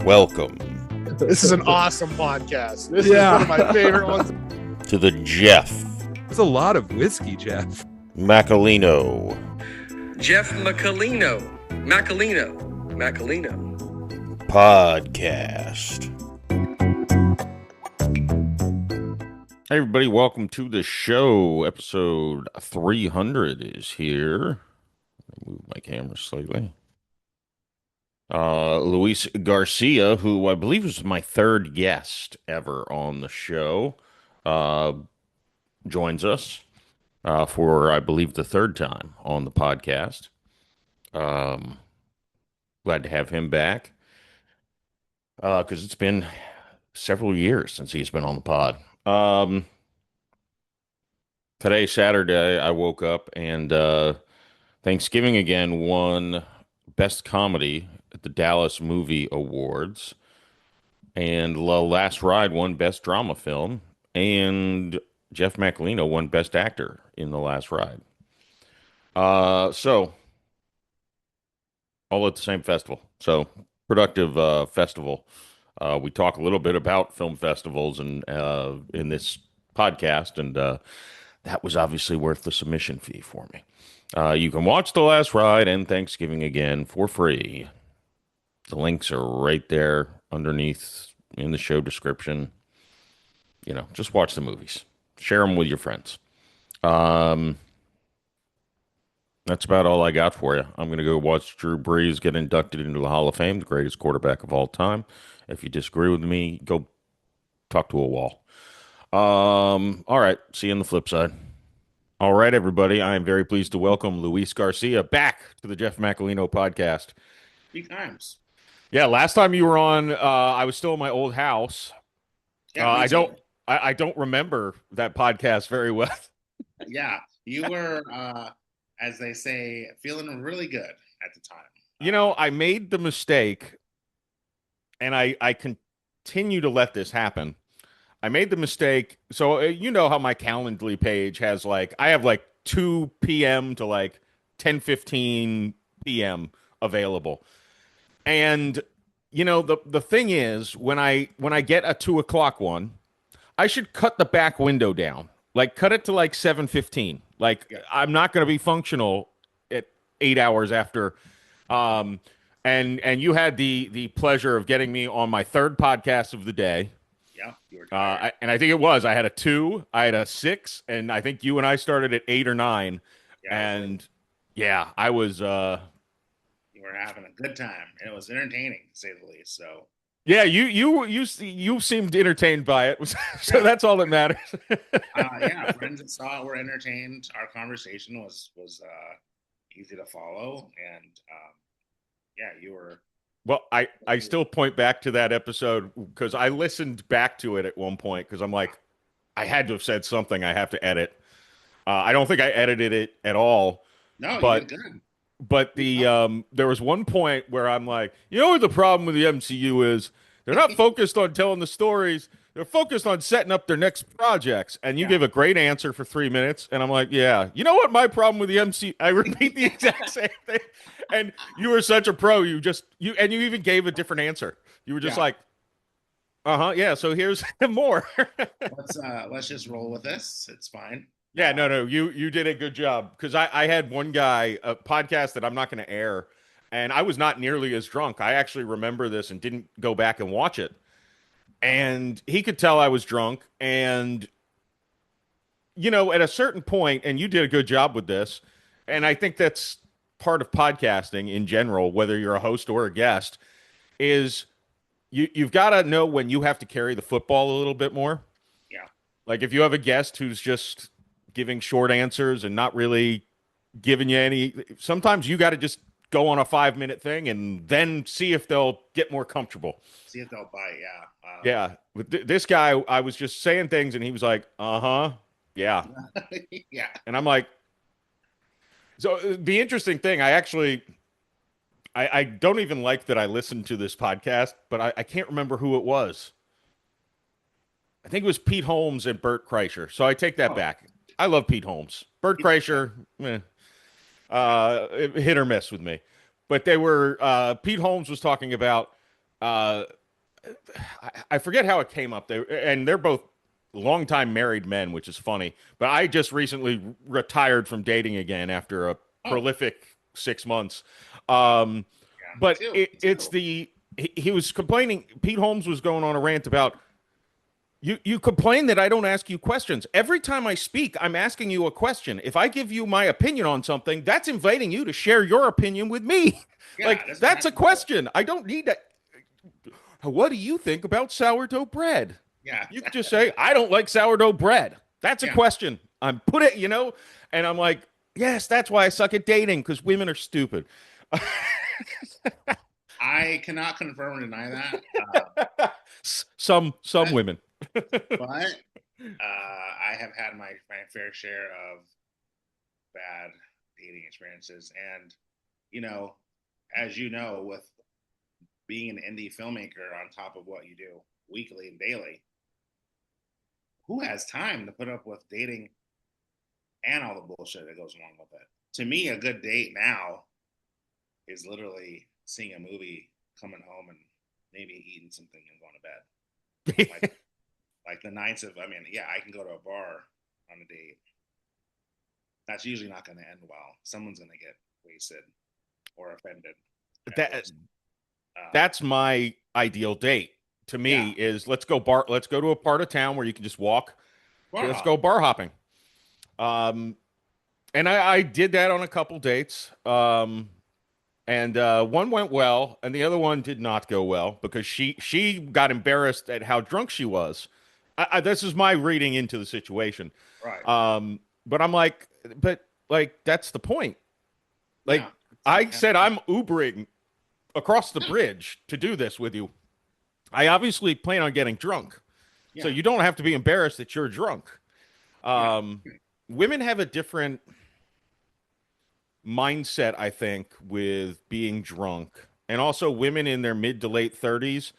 Welcome This is an awesome podcast. This is one of my favorite ones. to the Jeff That's a lot of whiskey, Jeff. Macolino Jeff Macolino. podcast. Hey everybody, welcome to the show. Episode 300 is here. Move my camera slightly. Luis Garcia, who I believe was my third guest ever on the show, joins us for, I believe, the third time on the podcast. Glad to have him back because it's been several years since he's been on the pod. Today, Saturday, I woke up and Thanksgiving again won Best Comedy at the Dallas Movie Awards, and The Last Ride won Best Drama Film, and Jeff Macolino won Best Actor in The Last Ride. So all at the same festival. So productive festival. We talk a little bit about film festivals and in this podcast, and that was obviously worth the submission fee for me. You can watch The Last Ride and Thanksgiving again for free. The links are right there underneath in the show description. You know, just watch the movies. Share them with your friends. That's about all I got for you. I'm going to go watch Drew Brees get inducted into the Hall of Fame, the greatest quarterback of all time. If you disagree with me, go talk to a wall. All right. See you on the flip side. All right, everybody. I am very pleased to welcome Luis Garcia back to the Jeff Macolino podcast. 3 times. Yeah, last time you were on, I was still in my old house. Yeah, I don't remember that podcast very well. Yeah, you were, as they say, feeling really good at the time. You know, I made the mistake, and I continue to let this happen. I made the mistake. So you know how my Calendly page has I have 2 p.m. to 10:15 p.m. available. And you know, the thing is, when I get a 2 o'clock one, I should cut the back window down. Cut it to 7:15. I'm not going to be functional at 8 hours after. And you had the pleasure of getting me on my third podcast of the day. Yeah, you were and I think it was. I had a 2, I had a 6, and I think you and I started at 8 or 9. Yeah, and yeah, I was. You were having a good time. It was entertaining, to say the least. So. Yeah, you seemed entertained by it, so that's all that matters. Yeah, friends that saw it were entertained. Our conversation was easy to follow, and yeah, you were. Well, I still point back to that episode because I listened back to it at one point because I'm like, I had to have said something I have to edit. I don't think I edited it at all. No, but you did good. But there was one point where I'm like, you know what the problem with the MCU is? They're not focused on telling the stories. They're focused on setting up their next projects. And you give a great answer for 3 minutes. And I'm like, yeah, you know what my problem with the MCU? I repeat the exact same thing. And you were such a pro. You even gave a different answer. You were just like, yeah. So here's more. Let's just roll with this. It's fine. Yeah, no, you did a good job because I had one guy, a podcast that I'm not going to air, and I was not nearly as drunk. I actually remember this and didn't go back and watch it. And he could tell I was drunk. And, you know, at a certain point, and you did a good job with this, and I think that's part of podcasting in general, whether you're a host or a guest, is you've got to know when you have to carry the football a little bit more. Yeah. If you have a guest who's just giving short answers and not really giving you any, sometimes you got to just go on a 5-minute thing and then see if they'll get more comfortable. See if they'll bite. Yeah. Yeah. With this guy, I was just saying things and he was like, yeah. Yeah. And I'm like, so the interesting thing, I don't even like that I listened to this podcast, but I can't remember who it was. I think it was Pete Holmes and Bert Kreischer. So I take that back. I love Pete Holmes. Bert Kreischer, hit or miss with me. But they were Pete Holmes was talking about uh, I forget how it came up. They're both longtime married men, which is funny. But I just recently retired from dating again after a Oh, prolific 6 months. wow. Um, Yeah, me but too. it, Me it's too. the he was complaining. Pete Holmes was going on a rant about you complain that I don't ask you questions. Every time I speak, I'm asking you a question. If I give you my opinion on something, that's inviting you to share your opinion with me. Yeah, Like, that's that's a natural. question. I don't need to. What do you think about sourdough bread? Yeah, You could just say, I don't like sourdough bread. That's a yeah. question. I'm put it, and I'm like, yes, that's why I suck at dating because women are stupid. I cannot confirm or deny that. Some But, women. I have had my fair share of bad dating experiences, and you know, as you know, with being an indie filmmaker on top of what you do weekly and daily, who has time to put up with dating and all the bullshit that goes along with it? To me, a good date now is literally seeing a movie, coming home, and maybe eating something and going to bed. Like like the nights of, I mean, yeah, I can go to a bar on a date. That's usually not going to end well. Someone's going to get wasted or offended at that worst. Um, that's my ideal date. To yeah, me, is let's go to a part of town where you can just walk. bar Let's go hop. bar hopping. Um, and I did that on a couple dates. And one went well, and the other one did not go well because she got embarrassed at how drunk she was. This is my reading into the situation. Right. But I'm like, but like that's the point. Yeah. Like I said, I'm Ubering across the bridge to do this with you. I obviously plan on getting drunk, so Yeah. you don't have to be embarrassed that you're drunk. Yeah. Um, Women have a different mindset, I think, with being drunk. And also, women in their mid to late 30s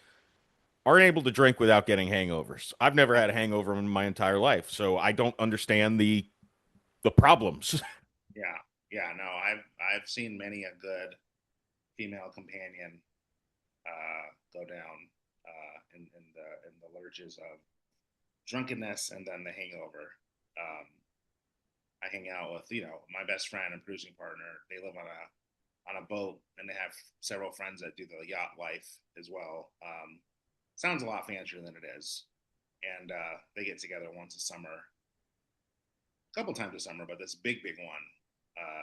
aren't able to drink without getting hangovers. I've never had a hangover in my entire life, so I don't understand the problems. Yeah. Yeah. No, I've seen many a good female companion go down in the lurches of drunkenness and then the hangover. Um, I hang out with my best friend and producing partner. They live on a boat and they have several friends that do the yacht life as well. Sounds a lot fancier than it is, and they get together once a summer, a couple times a summer, but this big one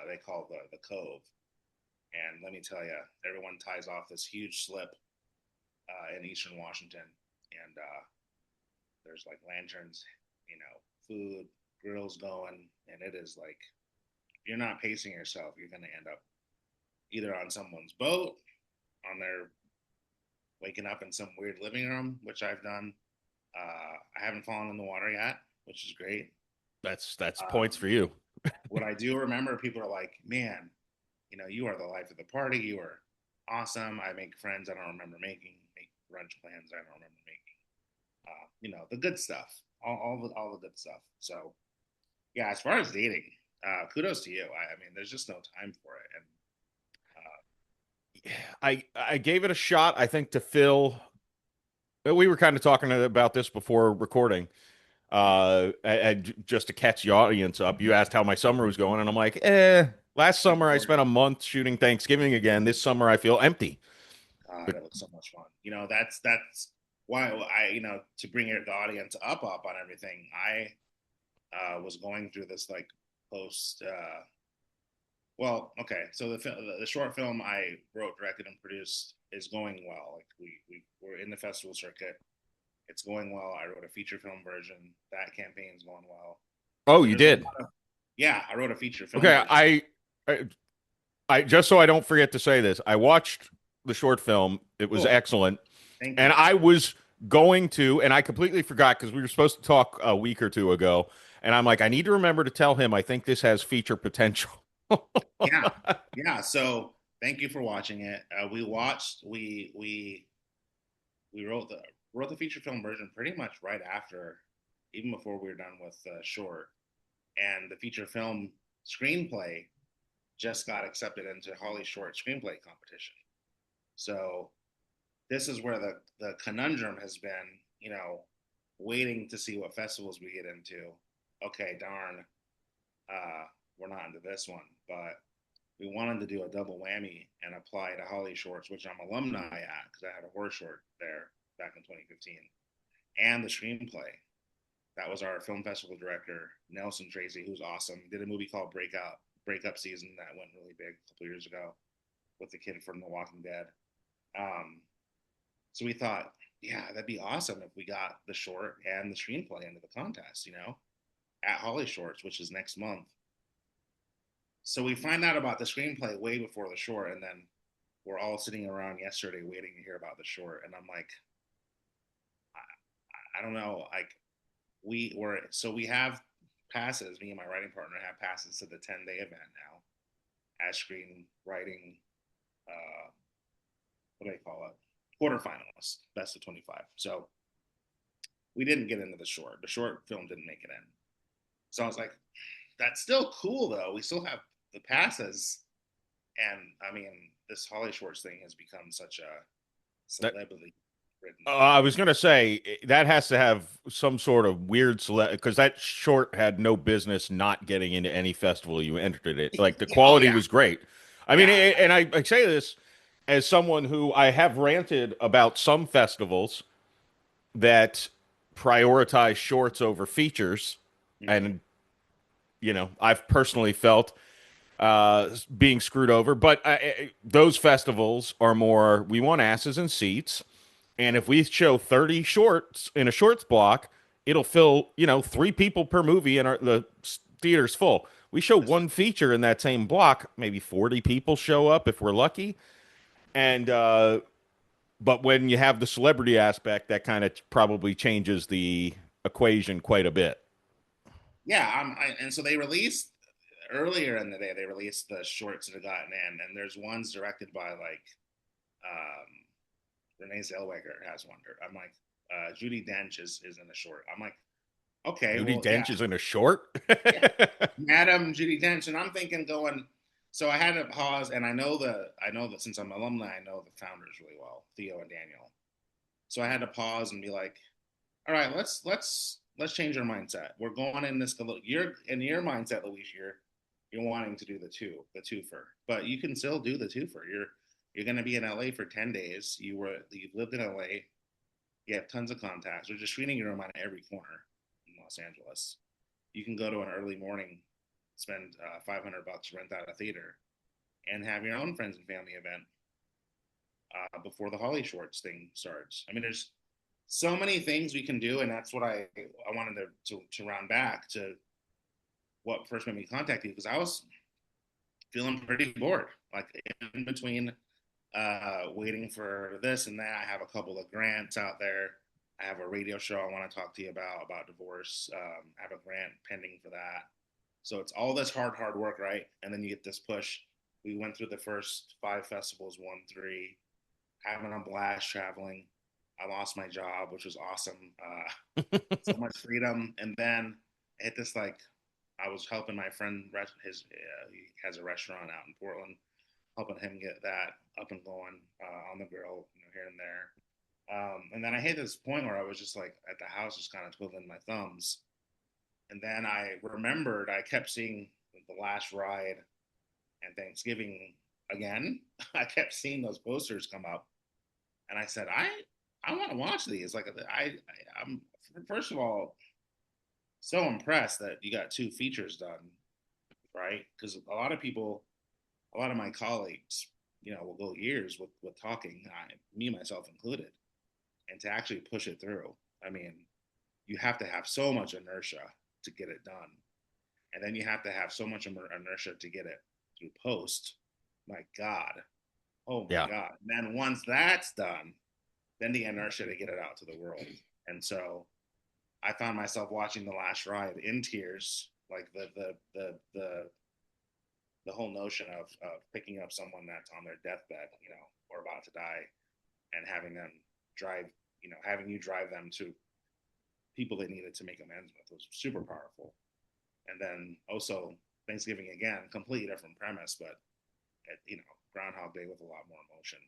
they call the Cove. And let me tell you, everyone ties off this huge slip in Eastern Washington, and there's like lanterns, food, grills going, and it is like if you're not pacing yourself, you're going to end up either on someone's boat, on their waking up in some weird living room, which I've done. I haven't fallen in the water yet, which is great. That's points Um, for you. what I do remember, people are like, "Man, you are the life of the party. You are awesome. I make friends I don't remember making, make brunch plans I don't remember making. The good stuff, all the good stuff." So yeah, as far as dating, kudos to you. I mean, there's just no time for it, and I gave it a shot, I think, to Phil. We were kind of talking about this before recording. And just to catch the audience up, you asked how my summer was going, and I'm like, last that's summer I spent a gorgeous. month shooting Thanksgiving again. This summer I feel empty. God, it looks so much fun. That's why to bring the audience up on everything. I was going through this like post. Well, okay, so the short film I wrote, directed, and produced is going well. Like we're in the festival circuit. It's going well. I wrote a feature film version. That campaign is going well. Oh, So you there's a did? lot of, yeah, I wrote a feature film Okay, version. I I just so I don't forget to say this, I watched the short film. It was Cool. excellent, Thank and you. I was going to, and I completely forgot because we were supposed to talk a week or two ago, and I'm like, I need to remember to tell him I think this has feature potential. Yeah, yeah. So thank you for watching it. We watched. We wrote the feature film version pretty much right after, even before we were done with short, and the feature film screenplay just got accepted into Holly Short Screenplay Competition. So this is where the conundrum has been, waiting to see what festivals we get into. Okay, darn, we're not into this one, but we wanted to do a double whammy and apply to Holly Shorts, which I'm alumni at because I had a horror short there back in 2015, and the screenplay. That was our film festival director, Nelson Tracy, who's awesome. He did a movie called Breakup Season that went really big a couple years ago with the kid from The Walking Dead. So we thought, yeah, that'd be awesome if we got the short and the screenplay into the contest, at Holly Shorts, which is next month. So we find out about the screenplay way before the short, and then we're all sitting around yesterday waiting to hear about the short. And I'm like, I don't know. Like, we have passes. Me and my writing partner have passes to the 10-day event now as screenwriting. What do they call it? Quarterfinalists, best of 25. So we didn't get into the short. The short film didn't make it in. So I was like, that's still cool though. We still have the passes. And I mean, this Holly Shorts thing has become such a celebrity ridden. I was going to say that has to have some sort of weird because that short had no business not getting into any festival you entered it. Like the quality was great. I mean, and I say this as someone who I have ranted about some festivals that prioritize shorts over features, and I've personally felt being screwed over. But those festivals are more, we want asses and seats. And if we show 30 shorts in a shorts block, it'll fill, 3 people per movie and the theater's full. We show one feature in that same block, maybe 40 people show up if we're lucky. And, but when you have the celebrity aspect, that kind of probably changes the equation quite a bit. Yeah. And so they released earlier in the day, they released the shorts that have gotten in, and there's ones directed by Renee Zellweger has one. I'm like, Judi Dench is in the short. I'm like, okay, Judi Dench is in a short. Yeah. Madam Judi Dench, and I'm thinking, so I had to pause, and I know that since I'm an alumni, I know the founders really well, Theo and Daniel. So I had to pause and be like, all right, let's change our mindset. We're going in this. You're in your mindset, Luis. You're wanting to do the twofer, but you can still do the twofer. You're going to be in LA for 10 days. You've lived in LA. You have tons of contacts. There's a screening room on every corner in Los Angeles. You can go to an early morning, spend $500, rent out a theater, and have your own friends and family event before the Holly Shorts thing starts. I mean, there's so many things we can do, and that's what I wanted to round back to what first made me contact you, because I was feeling pretty bored, like in between waiting for this and that. I have a couple of grants out there. I have a radio show I want to talk to you about divorce. I have a grant pending for that. So it's all this hard work, right? And then you get this push. We went through the first 5 festivals, won 3, having a blast traveling. I lost my job, which was awesome. So much freedom. And then I hit this, I was helping my friend, he has a restaurant out in Portland, helping him get that up and going on the grill, here and there. And then I hit this point where I was just at the house, just kind of twiddling my thumbs. And then I remembered I kept seeing The Last Ride and Thanksgiving again. I kept seeing those posters come up, and I said, I want to watch these. I'm first of all so impressed that you got 2 features done, right? Because a lot of my colleagues, will go years with talking, me myself included, and to actually push it through. I mean, you have to have so much inertia to get it done, and then you have to have so much inertia to get it through post. My God, oh my God! And then once that's done, then the inertia to get it out to the world. And so I found myself watching The Last Ride in tears, like the whole notion of picking up someone that's on their deathbed, or about to die, and having them drive, having you drive them to people they needed to make amends with was super powerful. And then also Thanksgiving again, completely different premise, but Groundhog Day with a lot more emotion.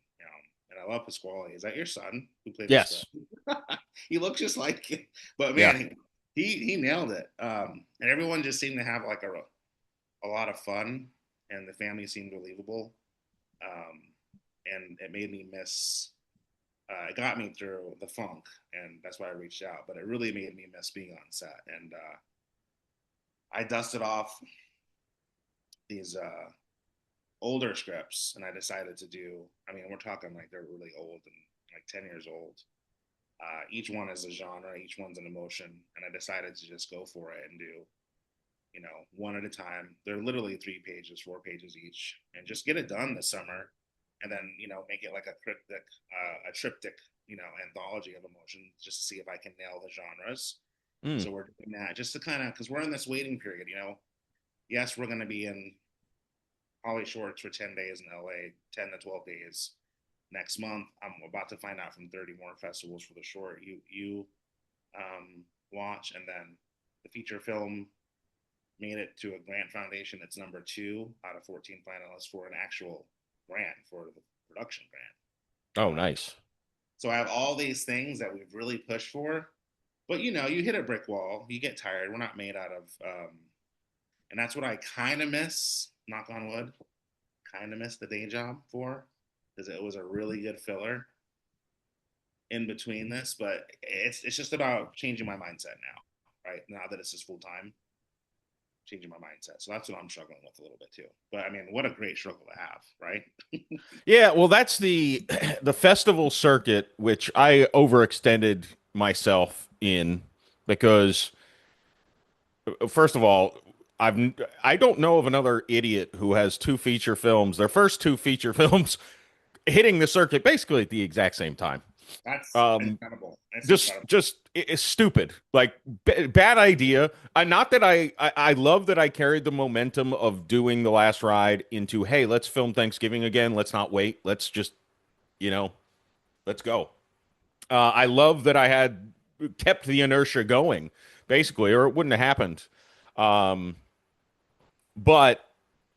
And I love Pasquale. Is that your son who played Yes. Pasquale? He looks just like him. But Yeah. man, he nailed it. And everyone just seemed to have like a lot of fun, and the family seemed believable. Um, and it made me miss. It got me through the funk, and that's why I reached out. But it really made me miss being on set. And I dusted off these older scripts, and I decided to do. I mean, we're talking like they're really old and like 10 years old. Each one is a genre, each one's an emotion, and I decided to just go for it and do, one at a time. They're literally 3 pages, 4 pages each, and just get it done this summer, and then make it like a triptych, anthology of emotion, just to see if I can nail the genres. Mm. So we're doing that just to kind of because we're in this waiting period. Yes, we're going to be in Holly Shorts for 10 days in LA, 10 to 12 days next month. I'm about to find out from 30 more festivals for the short you watch, and then the feature film made it to a grant foundation. It's number 2 out of 14 finalists for an actual grant, for the production grant. Oh, nice. So I have all these things that we've really pushed for, but you hit a brick wall, you get tired. We're not made out of and that's what I kind of miss, knock on wood, kind of miss the day job for, because it was a really good filler in between this. But it's just about changing my mindset now, right? Now that it's just full time, changing my mindset. So that's what I'm struggling with a little bit too. But I mean, what a great struggle to have, right? Yeah, well, that's the festival circuit, which I overextended myself in because, first of all, I don't know of another idiot who has 2 feature films, their first 2 feature films, hitting the circuit basically at the exact same time. That's incredible. It's stupid. Like bad idea. Not that I love that I carried the momentum of doing The Last Ride into, hey, let's film Thanksgiving again. Let's not wait. Let's just, let's go. I love that I had kept the inertia going, basically, or it wouldn't have happened. But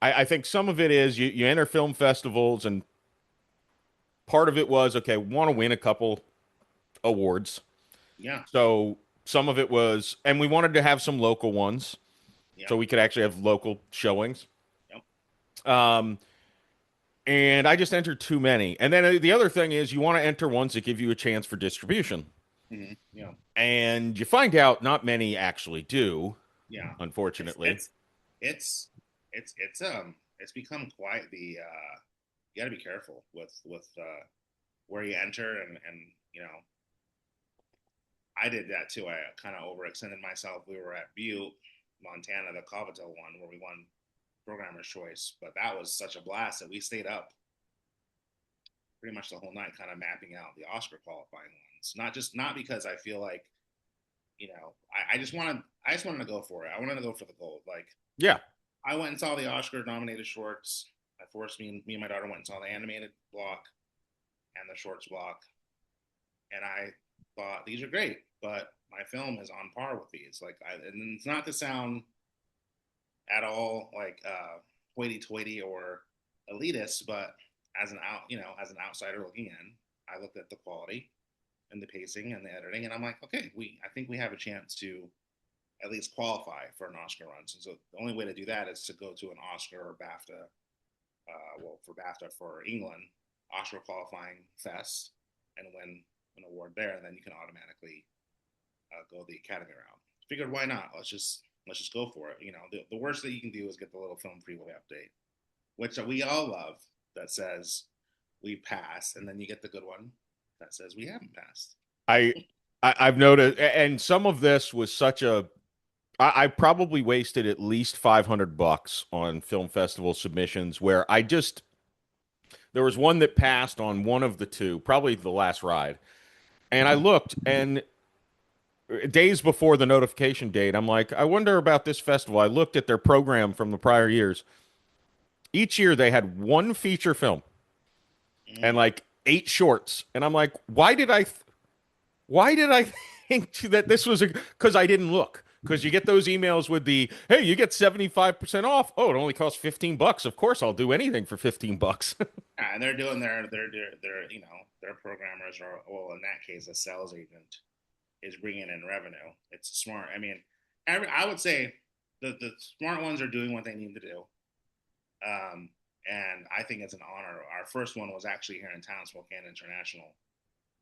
I think some of it is you enter film festivals, and part of it was, okay, want to win a couple awards. Yeah. So some of it was, and we wanted to have some local ones, Yeah. so we could actually have local showings. Yep. And I just entered too many. And then the other thing is, you want to enter ones that give you a chance for distribution. Mm-hmm. Yeah. And you find out not many actually do. Yeah. Unfortunately. It's become quite the you got to be careful with where you enter, and I did that too. I kind of overextended myself. We were at Butte, Montana, the Covitel one, where we won Programmer's Choice, but that was such a blast that we stayed up pretty much the whole night, kind of mapping out the Oscar qualifying ones. Not because I feel like, I just wanted to go for it. I wanted to go for the gold. Like, yeah, I went and saw the Oscar nominated shorts. I forced me and my daughter went and saw the animated block and the shorts block, and I thought these are great, but my film is on par with these. And it's not to sound at all like hoity-toity or elitist, but as an outsider looking in, I looked at the quality and the pacing and the editing, and I'm like, okay, I think we have a chance to at least qualify for an Oscar run. So the only way to do that is to go to an Oscar or BAFTA. For BAFTA for England, Oscar qualifying fest, and win an award there, and then you can automatically go the Academy round. Figured, why not? Let's just go for it. The worst that you can do is get the little film freeway update, which we all love, that says we passed, and then you get the good one that says we haven't passed. I've noticed, and some of this was such a. I probably wasted at least $500 on film festival submissions where there was one that passed on one of the two, probably The Last Ride. And I looked, and days before the notification date, I'm like, I wonder about this festival. I looked at their program from the prior years. Each year they had 1 feature film and like 8 shorts. And I'm like, why did I think that this was because I didn't look. because you get those emails with the, hey, you get 75% off. Oh, it only costs $15. Of course, I'll do anything for $15. Yeah, and they're doing their their programmers are, well, in that case a sales agent is bringing in revenue. It's smart. I mean, I would say the smart ones are doing what they need to do. And I think it's an honor. Our first one was actually here in town, Spokane International,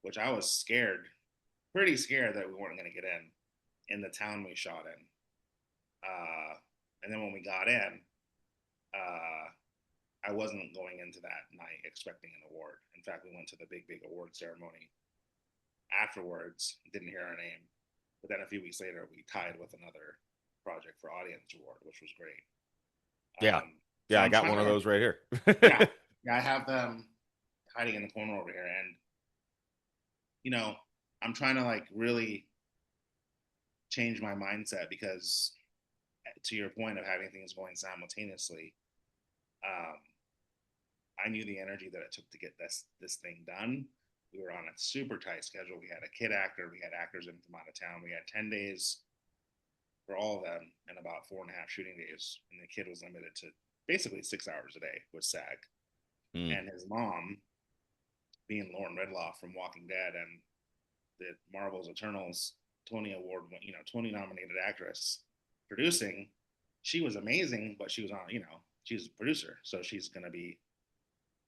which I was scared, pretty scared that we weren't going to get in the town we shot in. And then when we got in, uh, I wasn't going into that night expecting an award. In fact, we went to the big award ceremony afterwards, didn't hear our name. But then a few weeks later, we tied with another project for audience award, which was great. Yeah. So Yeah, I I'm got trying one of to, those right here. yeah, yeah, I have them hiding in the corner over here, and I'm trying to like really change my mindset because, to your point of having things going simultaneously, um, I knew the energy that it took to get this thing done. We were on a super tight schedule. We had a kid actor, we had actors in from out of town. We had 10 days for all of them and about 4.5 shooting days, and the kid was limited to basically 6 hours a day with SAG. And his mom, being Lauren Ridloff from Walking Dead and the Marvel's Eternals Tony Award, Tony nominated actress producing, she was amazing, but she was on, she's a producer, so she's gonna be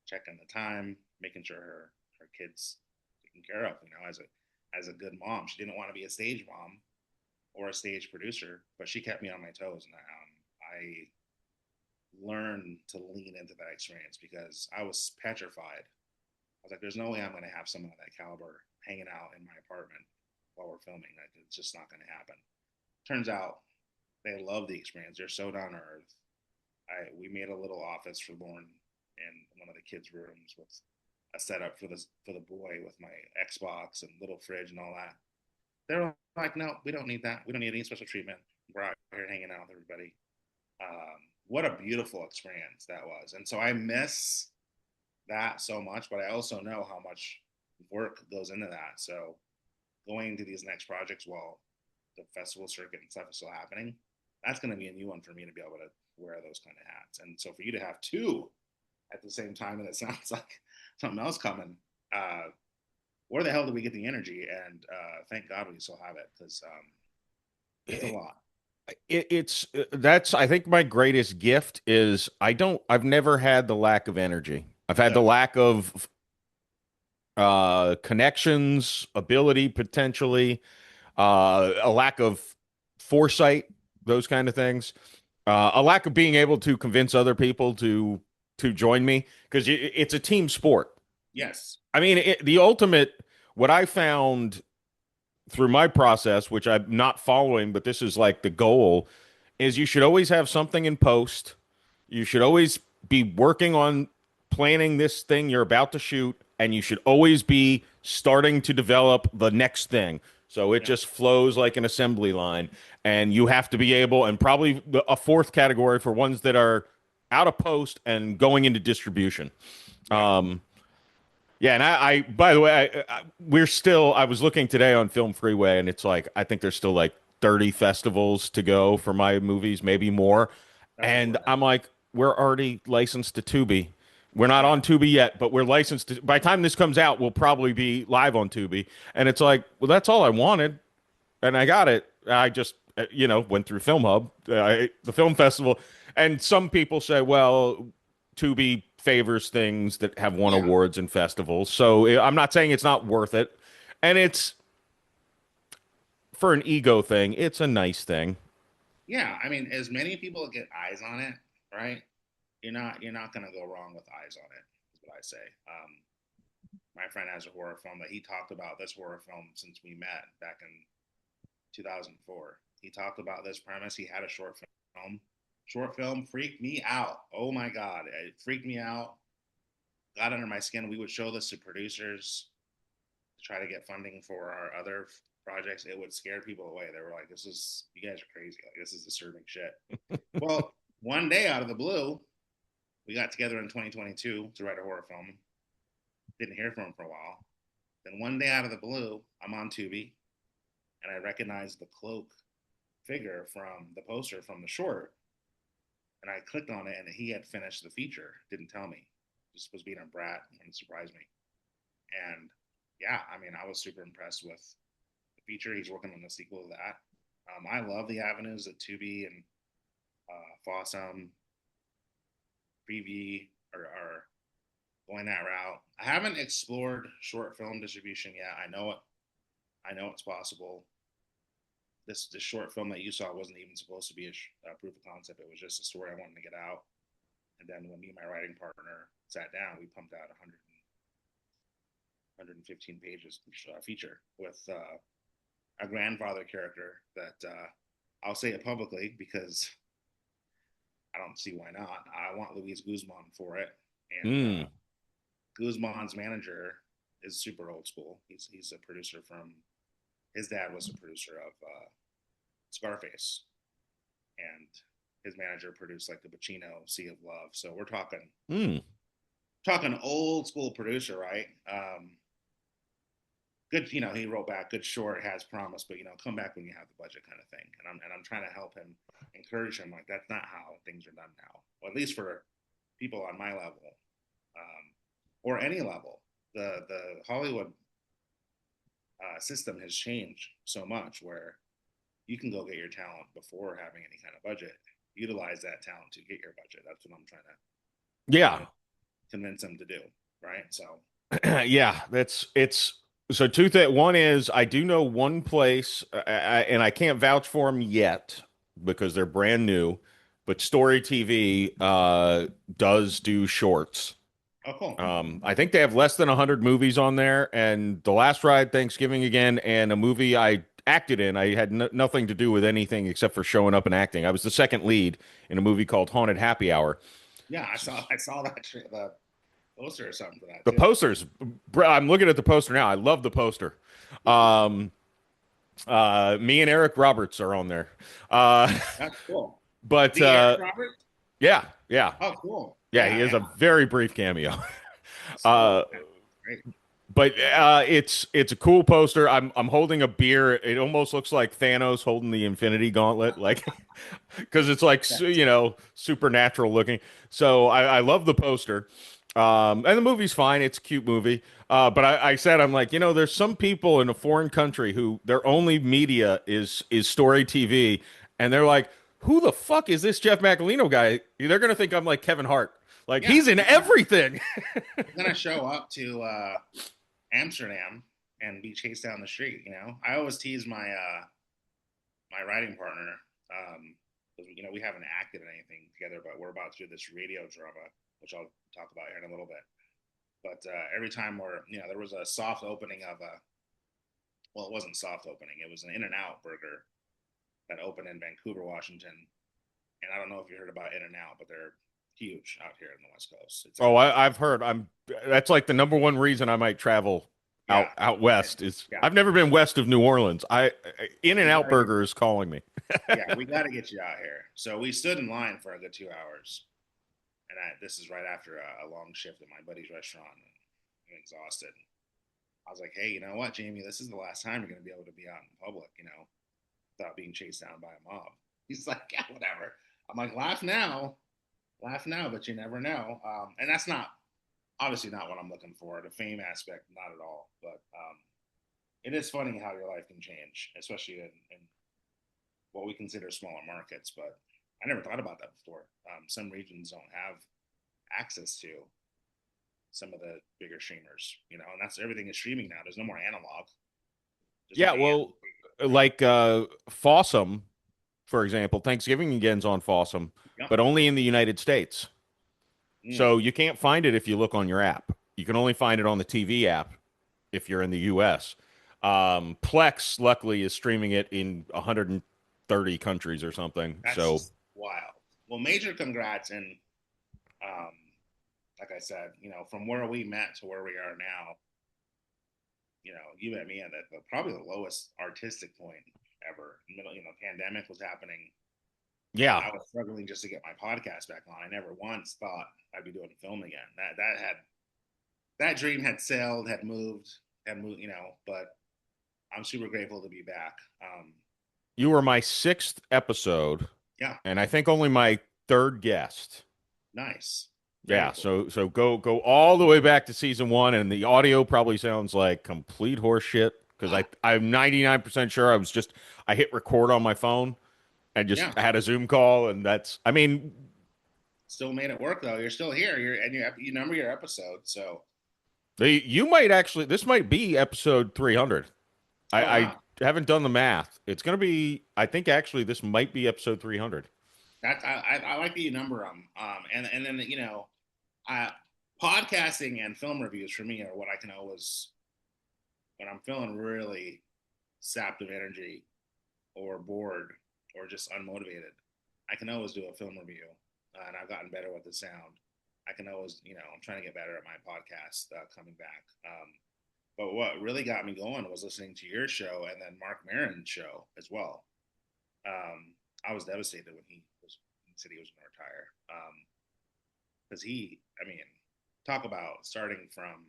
checking the time, making sure her kids taken care of, as a good mom. She didn't want to be a stage mom or a stage producer, but she kept me on my toes, and I learned to lean into that experience because I was petrified. I was like, there's no way I'm going to have someone of that caliber hanging out in my apartment while we're filming. Like, it's just not going to happen. Turns out they love the experience. They're so down to earth. We made a little office for Lauren in one of the kids' rooms with a setup for the boy with my Xbox and little fridge and all that. They're like, no, we don't need that. We don't need any special treatment. We're out here hanging out with everybody. What a beautiful experience that was. And so I miss that so much, but I also know how much work goes into that. So going to these next projects while the festival circuit and stuff is still happening, that's going to be a new one for me to be able to wear those kind of hats. And so for you to have two at the same time, and it sounds like something else coming, where the hell did we get the energy? And thank God we still have it, because it's a lot. That's, I think, my greatest gift is I've never had the lack of energy. I've had the lack of connections, ability, potentially, a lack of foresight, those kind of things, a lack of being able to convince other people to join me, because it's a team sport. Yes. I mean, the ultimate, what I found through my process, which I'm not following, but this is like the goal, is you should always have something in post. You should always be working on planning this thing you're about to shoot, and you should always be starting to develop the next thing. So it just flows like an assembly line, and you have to be able, and probably a fourth category for ones that are out of post and going into distribution. Yeah, and by the way, I was looking today on Film Freeway, and it's like, I think there's still like 30 festivals to go for my movies, maybe more. And I'm like, we're already licensed to Tubi. We're not on Tubi yet, but we're licensed to, by the time this comes out, we'll probably be live on Tubi. And it's like, well, that's all I wanted, and I got it. I just, went through Film Hub, the film festival, and some people say, well, Tubi favors things that have won awards and festivals. So I'm not saying it's not worth it. And it's, for an ego thing, it's a nice thing. Yeah, I mean, as many people get eyes on it, right? You're not gonna go wrong with eyes on it, is what I say. My friend has a horror film that he talked about, this horror film, since we met back in 2004. He talked about this premise. He had a short film. Short film freaked me out. Oh my God, it freaked me out. Got under my skin. We would show this to producers to try to get funding for our other projects. It would scare people away. They were like, you guys are crazy. Like, this is disturbing shit. Well, one day out of the blue, we got together in 2022 to write a horror film. Didn't hear from him for a while. Then one day out of the blue, I'm on Tubi, and I recognize the cloak figure from the poster from the short, and I clicked on it, and he had finished the feature. Didn't tell me. Just was being a brat and surprised me. And yeah, I mean, I was super impressed with the feature. He's working on the sequel to that. I love the avenues that Tubi and Fossum, Freevee are going that route. I haven't explored short film distribution yet. I know it. I know it's possible. This short film that you saw wasn't even supposed to be a proof of concept. It was just a story I wanted to get out. And then when me and my writing partner sat down, we pumped out 115 pages feature with a grandfather character that I'll say it publicly because I don't see why not. I want Luis Guzman for it. And Guzman's manager is super old school. He's a producer from, his dad was a producer of Scarface, and his manager produced like the Pacino Sea of Love. So we're talking old school producer, right? Good, he wrote back, good short, has promise, but come back when you have the budget, kind of thing. And I'm trying to help him, encourage him, like that's not how things are done now, or at least for people on my level, or any level. The Hollywood system has changed so much where you can go get your talent before having any kind of budget. Utilize that talent to get your budget. That's what I'm trying to convince them to do. Right. So yeah, it's so two things. One is I do know one place, and I can't vouch for them yet because they're brand new, but Story TV does do shorts. oh, cool. I think they have less than 100 movies on there, and The Last Ride, Thanksgiving Again, and a movie I acted in. I had nothing to do with anything except for showing up and acting. I was the second lead in a movie called Haunted Happy Hour. Yeah, I saw that the poster or something for that The too. posters, I'm looking at the poster now. I love the poster. Me and Eric Roberts are on there. That's cool. But The Eric Roberts? yeah. Oh, cool. Yeah, he has a very brief cameo. So, great. But it's a cool poster. I'm holding a beer. It almost looks like Thanos holding the Infinity Gauntlet, like because it's like supernatural looking. So I love the poster. And the movie's fine. It's a cute movie. But I said, I'm like, there's some people in a foreign country who their only media is Story TV, and they're like, who the fuck is this Jeff Macolino guy? They're gonna think I'm like Kevin Hart. Like he's in everything. You're gonna show up to Amsterdam and be chased down the street. I always tease my my writing partner. We haven't acted in anything together, but we're about to do this radio drama, which I'll talk about here in a little bit. But every time there was a soft opening of it wasn't soft opening. It was an In-N-Out burger that opened in Vancouver, Washington. And I don't know if you heard about In-N-Out, but they're huge out here in the West Coast. I've heard. That's like the number one reason I might travel out west is I've never been west of New Orleans. In-N-Out Burger is calling me. Yeah, we got to get you out here. So we stood in line for a good 2 hours, and this is right after a long shift at my buddy's restaurant. And I'm exhausted. I was like, hey, you know what, Jamie? This is the last time you're going to be able to be out in public, without being chased down by a mob. He's like, yeah, whatever. I'm like, laugh now, but you never know. And that's obviously not what I'm looking for. The fame aspect, not at all. But it is funny how your life can change, especially in what we consider smaller markets. But I never thought about that before. Some regions don't have access to some of the bigger streamers, and that's everything is streaming now. There's no more analog. Like Fossum, for example, Thanksgiving Again's on Fossum, but only in the United States. So you can't find it if you look on your app. You can only find it on the TV app if you're in the US. Plex, luckily, is streaming it in 130 countries or something. That's so wild. Well, major congrats. And like I said, from where we met to where we are now, you met me at probably the lowest artistic point ever. Pandemic was happening. Yeah. I was struggling just to get my podcast back on. I never once thought I'd be doing film again. That dream had sailed, had moved, but I'm super grateful to be back. You were my sixth episode, Yeah, and I think only my third guest. nice. Very Yeah, cool. so go all the way back to season one, and the audio probably sounds like complete horse shit because I'm 99% sure I hit record on my phone and just Yeah, had a Zoom call, and that's I mean still made it work though. You're still here. You number your episode. So, you might actually this might be episode 300. oh I wow, haven't done the math. It's gonna be I think actually this might be episode 300. I like that you number them. And then I podcasting and film reviews for me are what I can always when I'm feeling really sapped of energy or bored or just unmotivated. I can always do a film review, and I've gotten better with the sound. I can always, I'm trying to get better at my podcast coming back. But what really got me going was listening to your show and then Mark Maron's show as well. I was devastated when he said he was going to retire because I mean, talk about starting from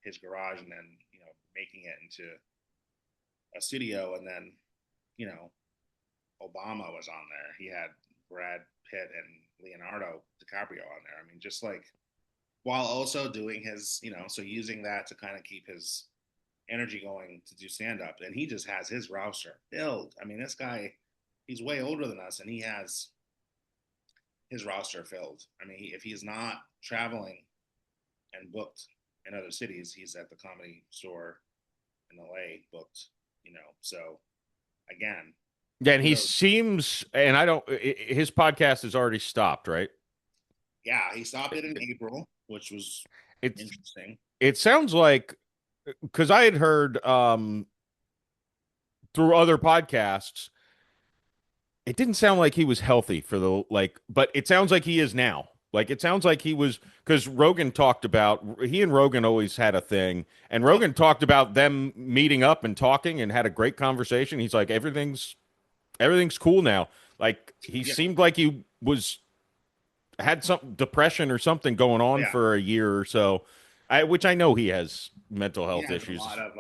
his garage and then making it into a studio, and then you know Obama was on there. He had Brad Pitt and Leonardo DiCaprio on there. I mean, just like while also doing his, so using that to kind of keep his energy going to do stand up. And he just has his roster filled. I mean, this guy, he's way older than us, and he has his roster filled. I mean, if he's not traveling and booked in other cities, he's at the Comedy Store in LA booked. So again, Yeah, and he kudos. seems, and I don't, his podcast has already stopped, right? Yeah, he stopped it in April, which was It's, interesting. it sounds like, because I had heard through other podcasts, it didn't sound like he was healthy for the, like, but it sounds like he is now. Like, it sounds like he was, because Rogan talked about, he and Rogan always had a thing, and Oh, Rogan talked about them meeting up and talking and had a great conversation. He's like, everything's cool now. Like, he yeah, seemed like he was had some depression or something going on yeah, for a year or so. Which I know he has mental he health has a lot issues. of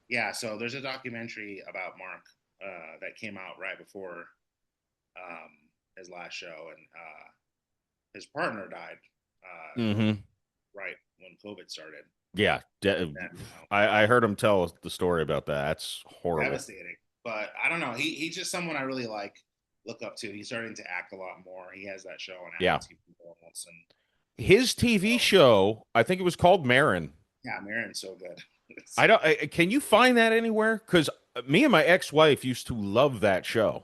yeah. So there's a documentary about Mark that came out right before um, his last show, and his partner died Hmm. right when COVID started. Yeah, That I heard him tell the story about that. That's horrible. devastating. But I don't know. He's just someone I really look up to. He's starting to act a lot more. He has that show on Apple Yeah, TV almost, and his TV so show, I think it was called Marin. yeah, Maron's so good. I don't. Can you find that anywhere? Because me and my ex-wife used to love that show.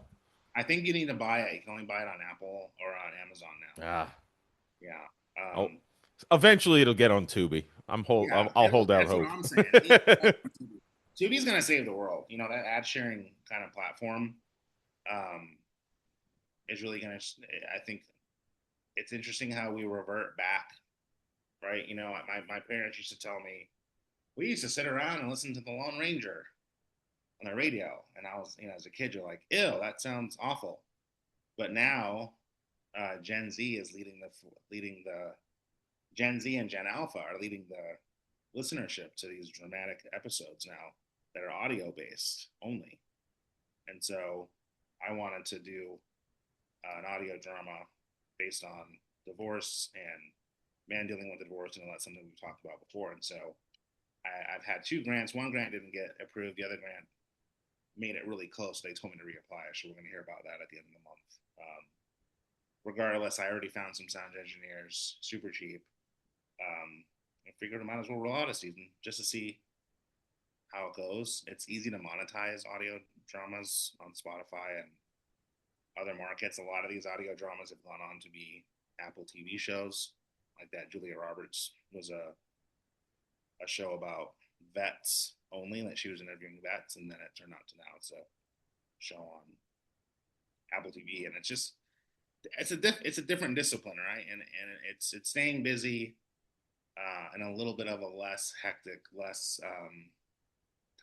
I think you need to buy it. You can only buy it on Apple or on Amazon now. Ah, Yeah. oh, eventually it'll get on Tubi. Yeah. I'll hold out That's what hope. I'm saying. Tubi's gonna save the world. That ad sharing kind of platform um, is really gonna. I think it's interesting how we revert back, right? My parents used to tell me we used to sit around and listen to the Lone Ranger on the radio, and I was, as a kid, you're like, ew, that sounds awful. But now, Gen Z is leading the Gen Z and Gen Alpha are leading the listenership to these dramatic episodes now that are audio based only. And so I wanted to do an audio drama based on divorce and man dealing with divorce, and that's something we've talked about before. And so I've had two grants. One grant didn't get approved. The other grant made it really close. They told me to reapply, so we're going to hear about that at the end of the month. Regardless, I already found some sound engineers, super cheap. I figured I might as well roll out a season just to see how it goes. It's easy to monetize audio dramas on Spotify and other markets. A lot of these audio dramas have gone on to be Apple TV shows, like that. Julia Roberts was a show about vets only, that she was interviewing vets, and then it turned out to now it's a show on Apple TV, and it's a different discipline, right? And it's staying busy in a little bit of a less hectic, less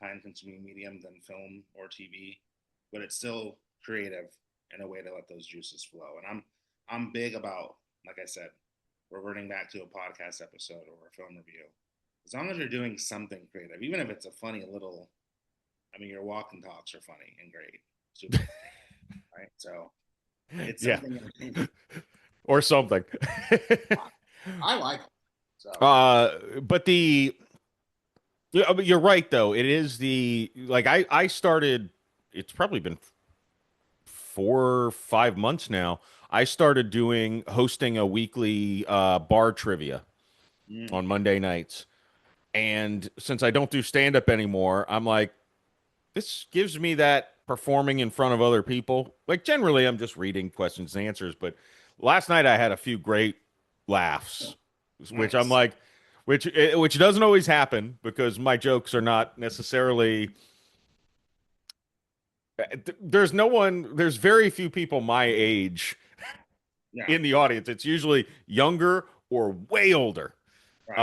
time-consuming medium than film or TV, but it's still creative in a way to let those juices flow. And I'm big about, like I said, reverting back to a podcast episode or a film review. As long as you're doing something creative, even if it's a funny little I mean, your walk and talks are funny and great, super entertaining, right? So it's Yeah, something entertaining. or something. I like it. So But you're right though. It is the like I started. It's probably been 4 or 5 months now. I started hosting a weekly bar trivia mm, on Monday nights. And since I don't do stand up anymore, I'm like, this gives me that performing in front of other people. Like generally, I'm just reading questions and answers, but last night I had a few great laughs, which I'm nice. like, which doesn't always happen because my jokes are not necessarily. There's no one. There's very few people my age Yeah, in the audience. It's usually younger or way older. right.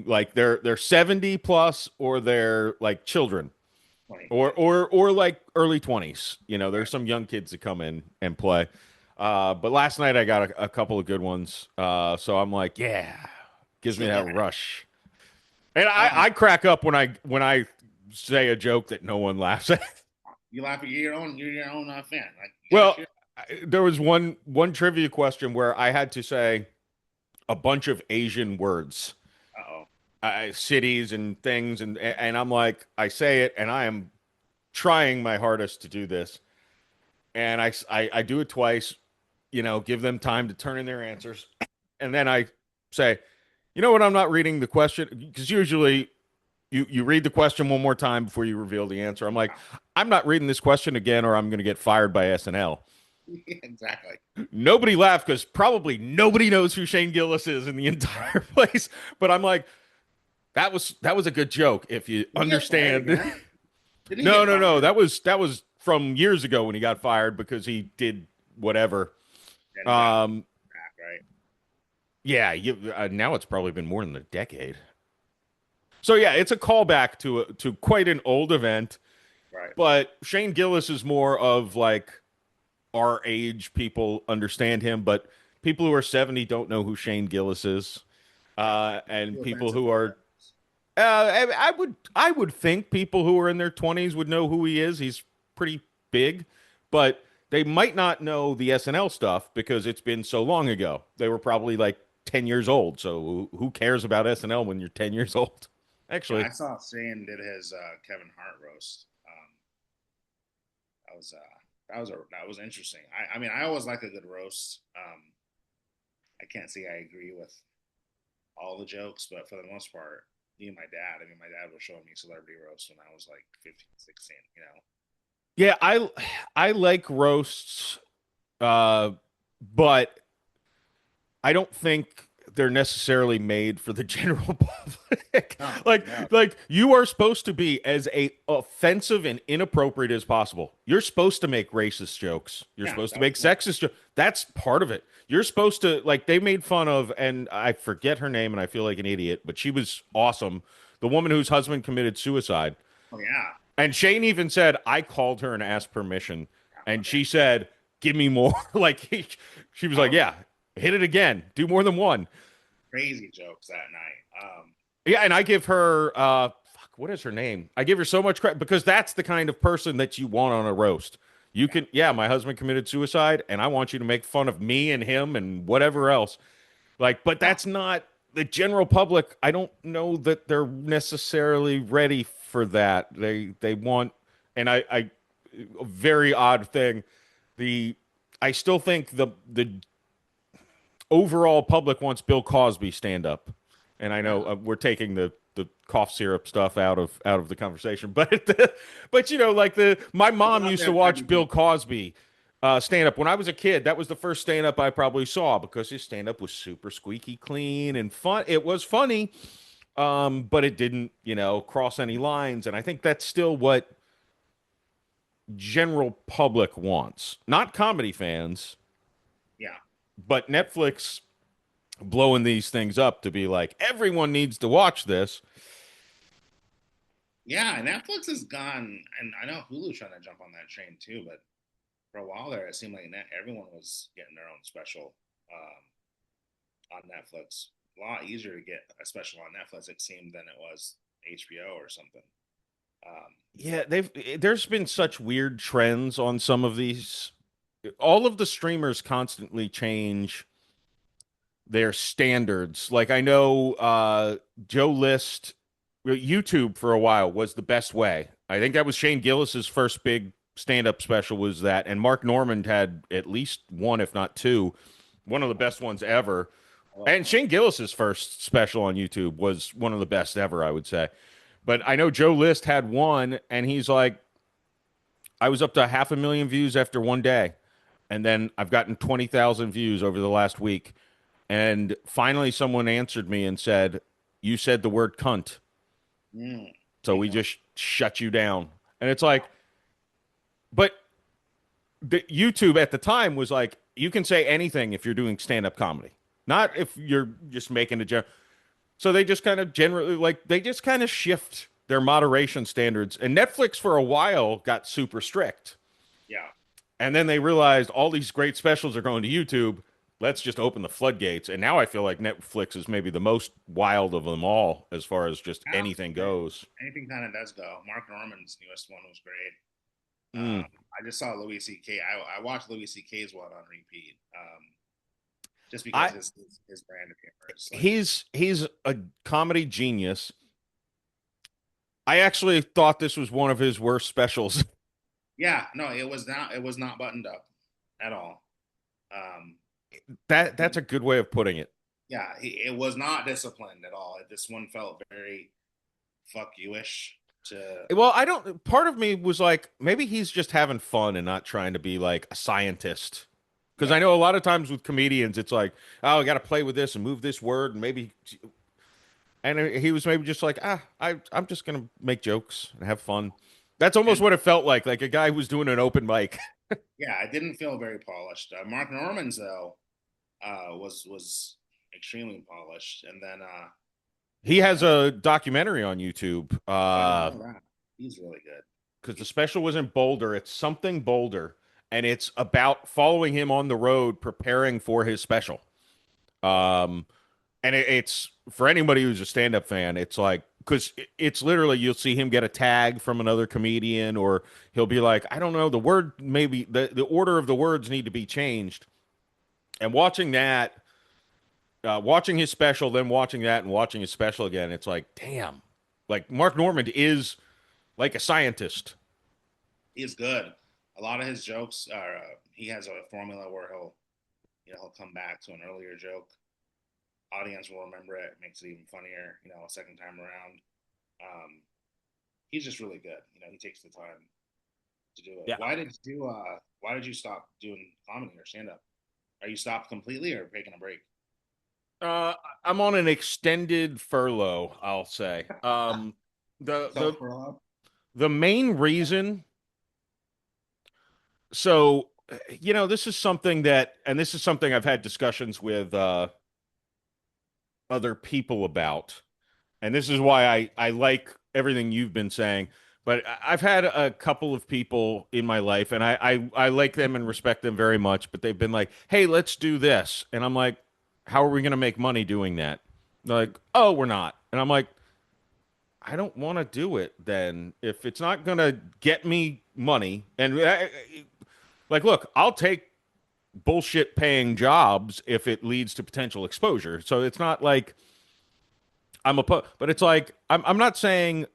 Like they're 70 plus or they're like children. 20, Or like early 20s. You know, right. there's some young kids that come in and play. But last night I got a couple of good ones. So I'm like, yeah, gives me that rush. And I um, crack up when I say a joke that no one laughs at. you laugh at your own fan. Like you gotta Well, share. there was one trivia question where I had to say a bunch of Asian words, Uh-oh. cities and things, and I'm like, I say it, and I am trying my hardest to do this, and I do it twice, give them time to turn in their answers, and then I say, you know what, I'm not reading the question because usually you read the question one more time before you reveal the answer. I'm like, I'm not reading this question again, or I'm going to get fired by SNL. Yeah, exactly. Nobody laughed because probably nobody knows who Shane Gillis is in the entire place. But I'm like, that was a good joke if you Did he get fired understand. again? Didn't he No, get no, no. fired? That was from years ago when he got fired because he did whatever. And he got Um, back, right? yeah, now it's probably been more than a decade. So yeah, it's a callback to quite an old event. Right. But Shane Gillis is more of like our age people understand him, but people who are 70 don't know who Shane Gillis is. And Too people offensive who for are veterans. I would think people who are in their 20s would know who he is. He's pretty big, but they might not know the SNL stuff because it's been so long ago. They were probably like 10 years old. So who cares about SNL when you're 10 years old? Yeah, Actually, I saw Shane did his Kevin Hart roast. That was that was interesting. I mean, I always like a good roast. I can't say I agree with all the jokes, but for the most part, me and my dad. I mean, my dad was showing me celebrity roast when I was like 15, 16. You know. yeah, I like roasts, uh, but I don't think they're necessarily made for the general public. No, like no, like you are supposed to be as a offensive and inappropriate as possible. You're supposed to make racist jokes. You're yeah, supposed to that's make the point. sexist jokes. That's part of it. You're supposed to like they made fun of and I forget her name and I feel like an idiot, but she was awesome. The woman whose husband committed suicide. Oh yeah, And Shane even said, I called her and asked permission. yeah, And okay. she said, give me more. She was like, Oh, yeah, hit it again. Do more than one. crazy jokes that night. Yeah. And I give her, fuck, what is her name? I give her so much credit because that's the kind of person that you want on a roast. You Yeah, can, yeah, my husband committed suicide and I want you to make fun of me and him and whatever else. Like, but yeah, that's not the general public. I don't know that they're necessarily ready for that. They want, and I a very odd thing. The I still think the overall public wants Bill Cosby stand up, and I know yeah. we're taking the cough syrup stuff out of the conversation, but but like my Put it mom out used there to for watch Bill everybody. Cosby stand up when I was a kid. That was the first stand up I probably saw because his stand up was super squeaky clean and fun. It was funny, but it didn't cross any lines, and I think that's still what general public wants, not comedy fans, Yeah, but Netflix blowing these things up to be like everyone needs to watch this. yeah. Netflix is gone, and I know Hulu's trying to jump on that train too. But for a while there, it seemed like everyone was getting their own special on Netflix. A lot easier to get a special on Netflix, it seemed, than it was HBO or something. Yeah, there's been such weird trends on some of these. All of the streamers constantly change their standards. Like I know Joe List, YouTube for a while was the best way. I think that was Shane Gillis's first big stand-up special was that, and Mark Normand had at least one, if not two, one of the best ones ever. And Shane Gillis's first special on YouTube was one of the best ever, I would say. But I know Joe List had one, and he's like, I was up to 500,000 views after one day. And then I've gotten 20,000 views over the last week. And finally, someone answered me and said, "You said the word cunt. So we just shut you down." And it's like, but the YouTube at the time was like, you can say anything if you're doing stand up comedy, not if you're just making a joke. So they just kind of generally they just kind of shift their moderation standards. And Netflix for a while got super strict. Yeah. And then they realized all these great specials are going to YouTube. Let's just open the floodgates. And now I feel like Netflix is maybe the most wild of them all as far as just anything goes. Anything kind of does go. Mark Norman's newest one was great. Mm. I just saw Louis C.K. I watched Louis C.K.'s one on repeat. Just because his brand of humor is he's a comedy genius. I actually thought this was one of his worst specials. Yeah, no, it was not buttoned up at all. That's a good way of putting it. Yeah, it was not disciplined at all. This one felt very fuck you-ish to. Well, I don't. Part of me was like, maybe he's just having fun and not trying to be like a scientist. Because I know a lot of times with comedians, it's like, oh, I got to play with this and move this word, and maybe. And he was maybe just like, I'm just gonna make jokes and have fun. That's almost what it felt like a guy who was doing an open mic. Yeah, it didn't feel very polished. Mark Norman's though was extremely polished, and then he has a documentary on YouTube. He's really good Because the special was in Boulder. It's something Boulder, and it's about following him on the road, preparing for his special. And it's for anybody who's a stand-up fan. It's like because it's literally you'll see him get a tag from another comedian, or he'll be like, I don't know, the word maybe the order of the words need to be changed. And watching that, watching his special, then watching that, and watching his special again, it's like, damn, like Mark Normand is like a scientist. He's good. A lot of his jokes are. He has a formula where he'll come back to an earlier joke. Audience will remember it. Makes it even funnier. A second time around. He's just really good. He takes the time to do it. Yeah. Why did you stop doing comedy or stand up? Are you stopped completely or taking a break? I'm on an extended furlough, I'll say. The main reason. So, this is something I've had discussions with other people about, and this is why I like everything you've been saying. But I've had a couple of people in my life, and I like them and respect them very much, but they've been like, hey, let's do this. And I'm like, how are we going to make money doing that? They're like, oh, we're not. And I'm like, I don't want to do it then. If it's not going to get me money, and look, I'll take bullshit paying jobs if it leads to potential exposure. So it's not like I'm but it's like, I'm not saying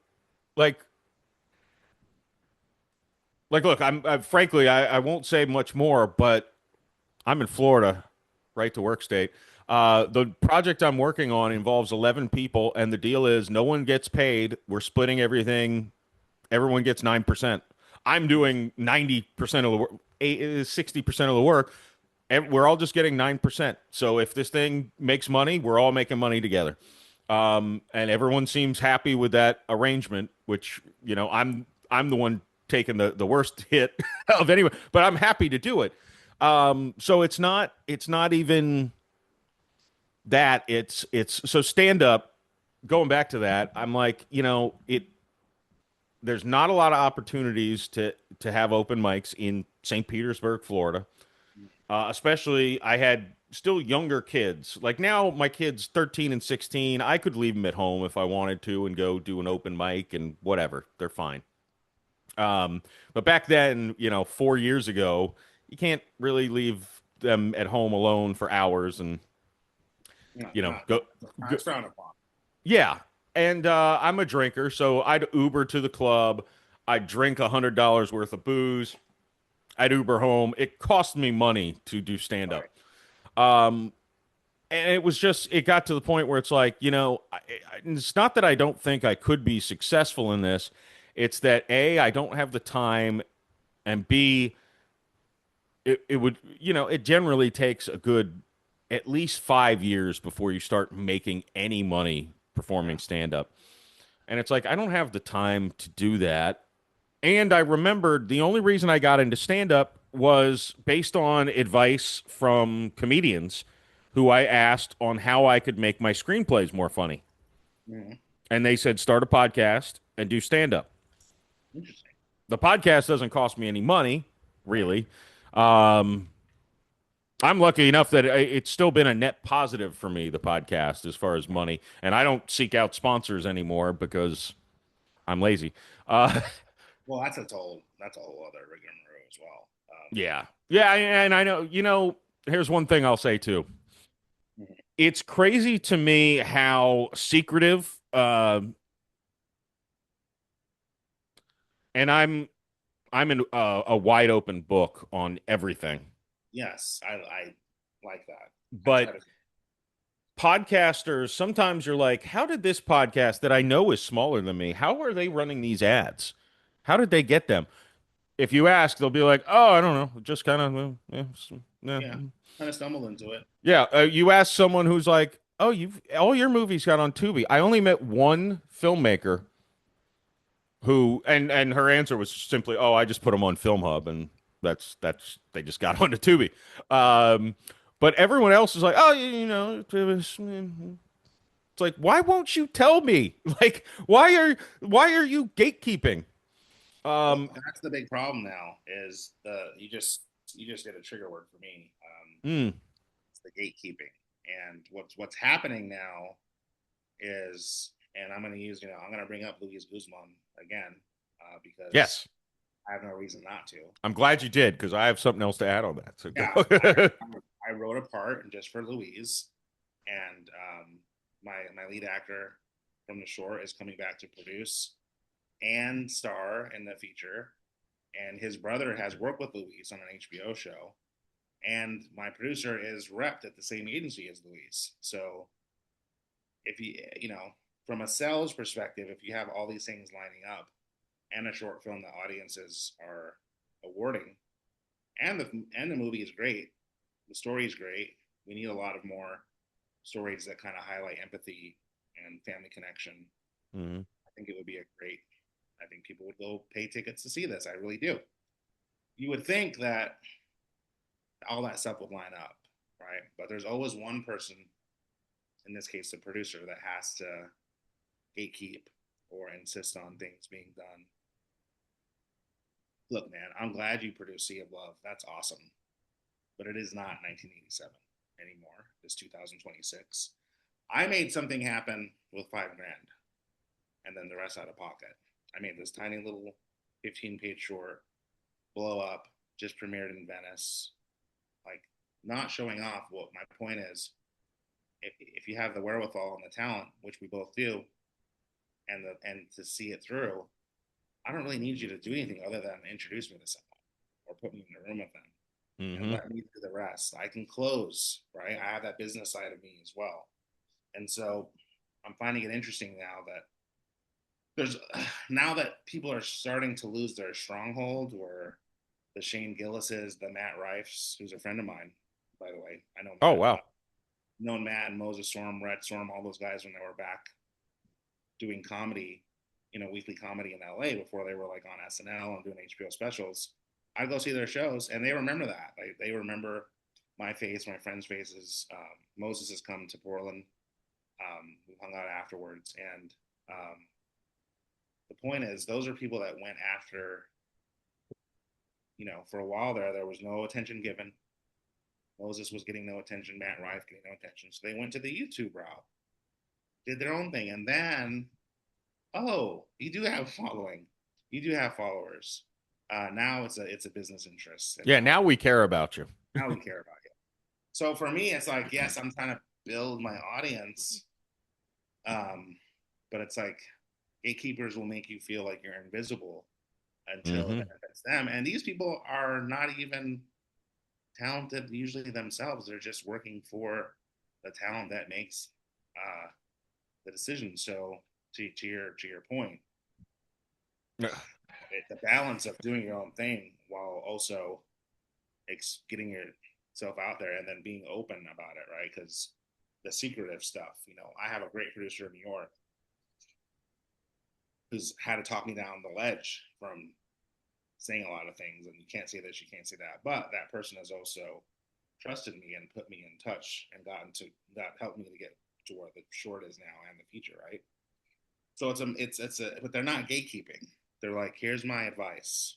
look, frankly, I won't say much more, but I'm in Florida, right to work state. The project I'm working on involves 11 people, and the deal is no one gets paid. We're splitting everything. Everyone gets 9%. I'm doing 90% of the work, 60% of the work, and we're all just getting 9%. So if this thing makes money, we're all making money together. And everyone seems happy with that arrangement, which, I'm the one taking the worst hit of anyone, but I'm happy to do it. So it's not even that. It's so stand up, going back to that, I'm like, there's not a lot of opportunities to have open mics in St. Petersburg, Florida. Especially I had still younger kids. Like now, my kids 13 and 16, I could leave them at home if I wanted to and go do an open mic and whatever. They're fine. But back then, 4 years ago, you can't really leave them at home alone for hours and No, go, go. it's frowned upon. Yeah, and I'm a drinker, so I'd Uber to the club. I'd drink $100 worth of booze. I'd Uber home. It cost me money to do stand up. Right. And it got to the point where it's like, it's not that I don't think I could be successful in this. It's that A, I don't have the time, and B, it would, it generally takes a good at least 5 years before you start making any money performing stand up. And it's like, I don't have the time to do that. And I remembered the only reason I got into stand up was based on advice from comedians who I asked on how I could make my screenplays more funny. Mhm. And they said, start a podcast and do stand up. Interesting. The podcast doesn't cost me any money, really. Um, I'm lucky enough that it's still been a net positive for me, the podcast, as far as money. And I don't seek out sponsors anymore because I'm lazy. Well, that's a whole other rigmarole as well. Yeah. Yeah. And I know, here's one thing I'll say too. Mhm. It's crazy to me how secretive, and I'm a wide open book on everything. Yes, I like that. I try But to. podcasters, sometimes you're like, how did this podcast that I know is smaller than me, how are they running these ads? How did they get them? If you ask, they'll be like, oh, I don't know, just kind of, yeah. Yeah, kind of stumbled into it. Yeah, you ask someone who's like, "Oh, you've all your movies got on Tubi." I only met one filmmaker who, and her answer was simply, "Oh, I just put them on Film Hub, and that's they just got onto Tubi." But everyone else is like, "Oh, it's like, why won't you tell me? Like, why are you gatekeeping?" Well, Um, that's the big problem now. Is you just did a trigger word for me. mm, It's the gatekeeping, and what's happening now is, and I'm gonna bring up Luis Guzman again because yes, I have no reason not to. I'm glad you did because I have something else to add on that. So Yeah, go. I wrote a part just for Louise, and my lead actor from the short is coming back to produce and star in the feature. And his brother has worked with Louise on an HBO show, and my producer is repped at the same agency as Louise. So if from a sales perspective, if you have all these things lining up and a short film that audiences are awarding, and the movie is great, the story is great. We need a lot of more stories that kind of highlight empathy and family connection. Mhm. I think it would be a great. I think people would go pay tickets to see this. I really do. You would think that all that stuff would line up, right? But there's always one person, in this case, the producer, that has to gatekeep or insist on things being done. Look, man, I'm glad you produced Sea of Love. That's awesome. But it is not 1987 anymore. It's 2026. I made something happen with $5,000 and then the rest out of pocket. I made this tiny little 15-page short, blow up, just premiered in Venice. Like, not showing off. What my point is, if you have the wherewithal and the talent, which we both do, and to see it through, I don't really need you to do anything other than introduce me to someone or put me in a room with them and Mhm. let me do the rest. I can close, right? I have that business side of me as well. And so I'm finding it interesting now that there's now that people are starting to lose their stronghold, or the Shane Gillises, the Matt Rifes, who's a friend of mine, by the way. I know Oh Matt, wow. known Matt and Moses Storm, Red Storm, all those guys when they were back doing comedy, weekly comedy in LA before they were like on SNL and doing HBO specials. I go see their shows and they remember that. Like, they remember my face, my friends' faces. Moses has come to Portland. We hung out afterwards, and the point is, those are people that went after. For a while there was no attention given. Moses was getting no attention. Matt Rife getting no attention. So they went to the YouTube route, did their own thing, and then, oh, you do have following, you do have followers. Now it's a business interest, and Yeah, now we care about you. now we care about you. So for me, it's like, yes, I'm trying to build my audience, but it's like gatekeepers will make you feel like you're invisible until it benefits them, and these people are not even talented usually themselves. They're just working for the talent that makes the decision. So to your point, the balance of doing your own thing while also getting yourself out there and then being open about it, right? Because the secretive stuff, I have a great producer in New York who's had to talk me down the ledge from saying a lot of things, and you can't say this, you can't say that. But that person has also trusted me and put me in touch and helped me to get to where the short is now and the feature, right? So but they're not gatekeeping. They're like, here's my advice.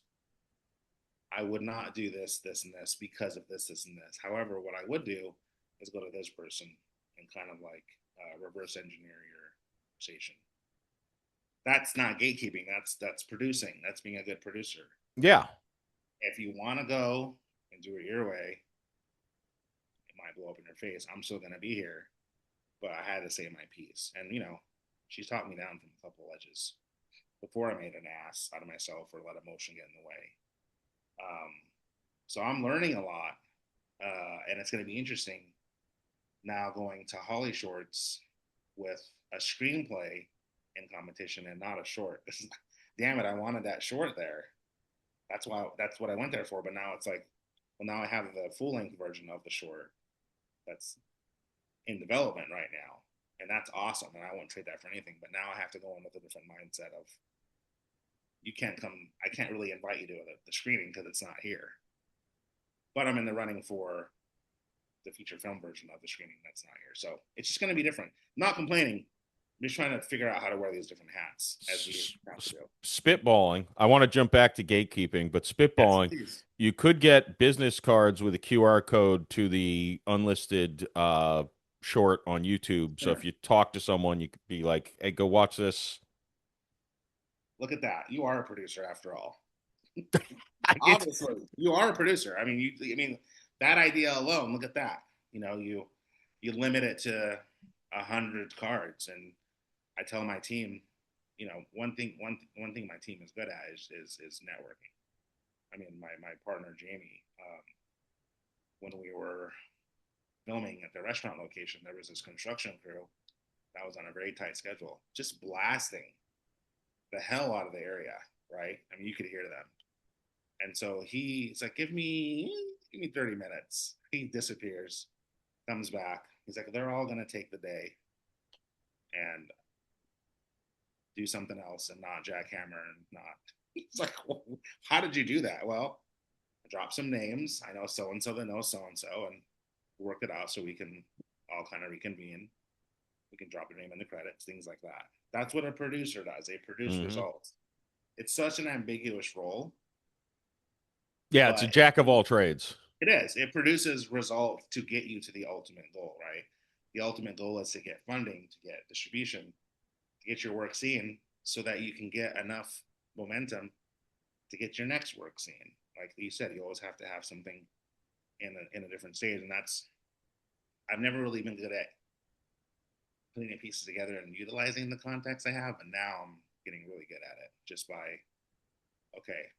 I would not do this, this, and this because of this, this, and this. However, what I would do is go to this person and kind of like reverse engineer your conversation. That's not gatekeeping. That's producing. That's being a good producer. Yeah. If you want to go and do it your way, it might blow up in your face. I'm still going to be here, but I had to say my piece. And, she's talked me down from a couple ledges before I made an ass out of myself or let emotion get in the way. So I'm learning a lot, and it's going to be interesting now going to Holly Shorts with a screenplay in competition and not a short. Damn it, I wanted that short there. That's what I went there for. But now it's like, well, now I have the full length version of the short that's in development right now, and that's awesome. And I won't trade that for anything. But now I have to go in with a different mindset of, you can't come. I can't really invite you to the screening because it's not here. But I'm in the running for the feature film version of the screening that's not here. So it's just going to be different. I'm not complaining. I'm just trying to figure out how to wear these different hats as we have to do. Spitballing. I want to jump back to gatekeeping, but spitballing, Yes, you could get business cards with a QR code to the unlisted short on YouTube. So sure. if you talk to someone, you could be like, hey, go watch this. Look at that. You are a producer after all. Obviously, you are a producer. I mean, that idea alone. Look at that. You limit it to 100 cards, and I tell my team, one thing my team is good at is networking. I mean, my partner Jamie, when we were filming at the restaurant location, there was this construction crew that was on a very tight schedule, just blasting the hell out of the area. Right? I mean, you could hear them. And so he's like, give me 30 minutes. He disappears, comes back. He's like, they're all going to take the day and do something else and not jackhammer and not. It's like, well, how did you do that? Well, I dropped some names. I know so-and-so that knows so-and-so, and work it out so we can all kind of reconvene. We can drop your name in the credits, things like that. That's what a producer does. They produce results. It's such an ambiguous role. Yeah, it's a jack of all trades. It is. It produces results to get you to the ultimate goal, right? The ultimate goal is to get funding, to get distribution, to get your work seen so that you can get enough momentum to get your next work seen. Like you said, you always have to have something in a different stage. And I've never really been good at putting the pieces together and utilizing the context I have, but now I'm getting really good at it just by, okay,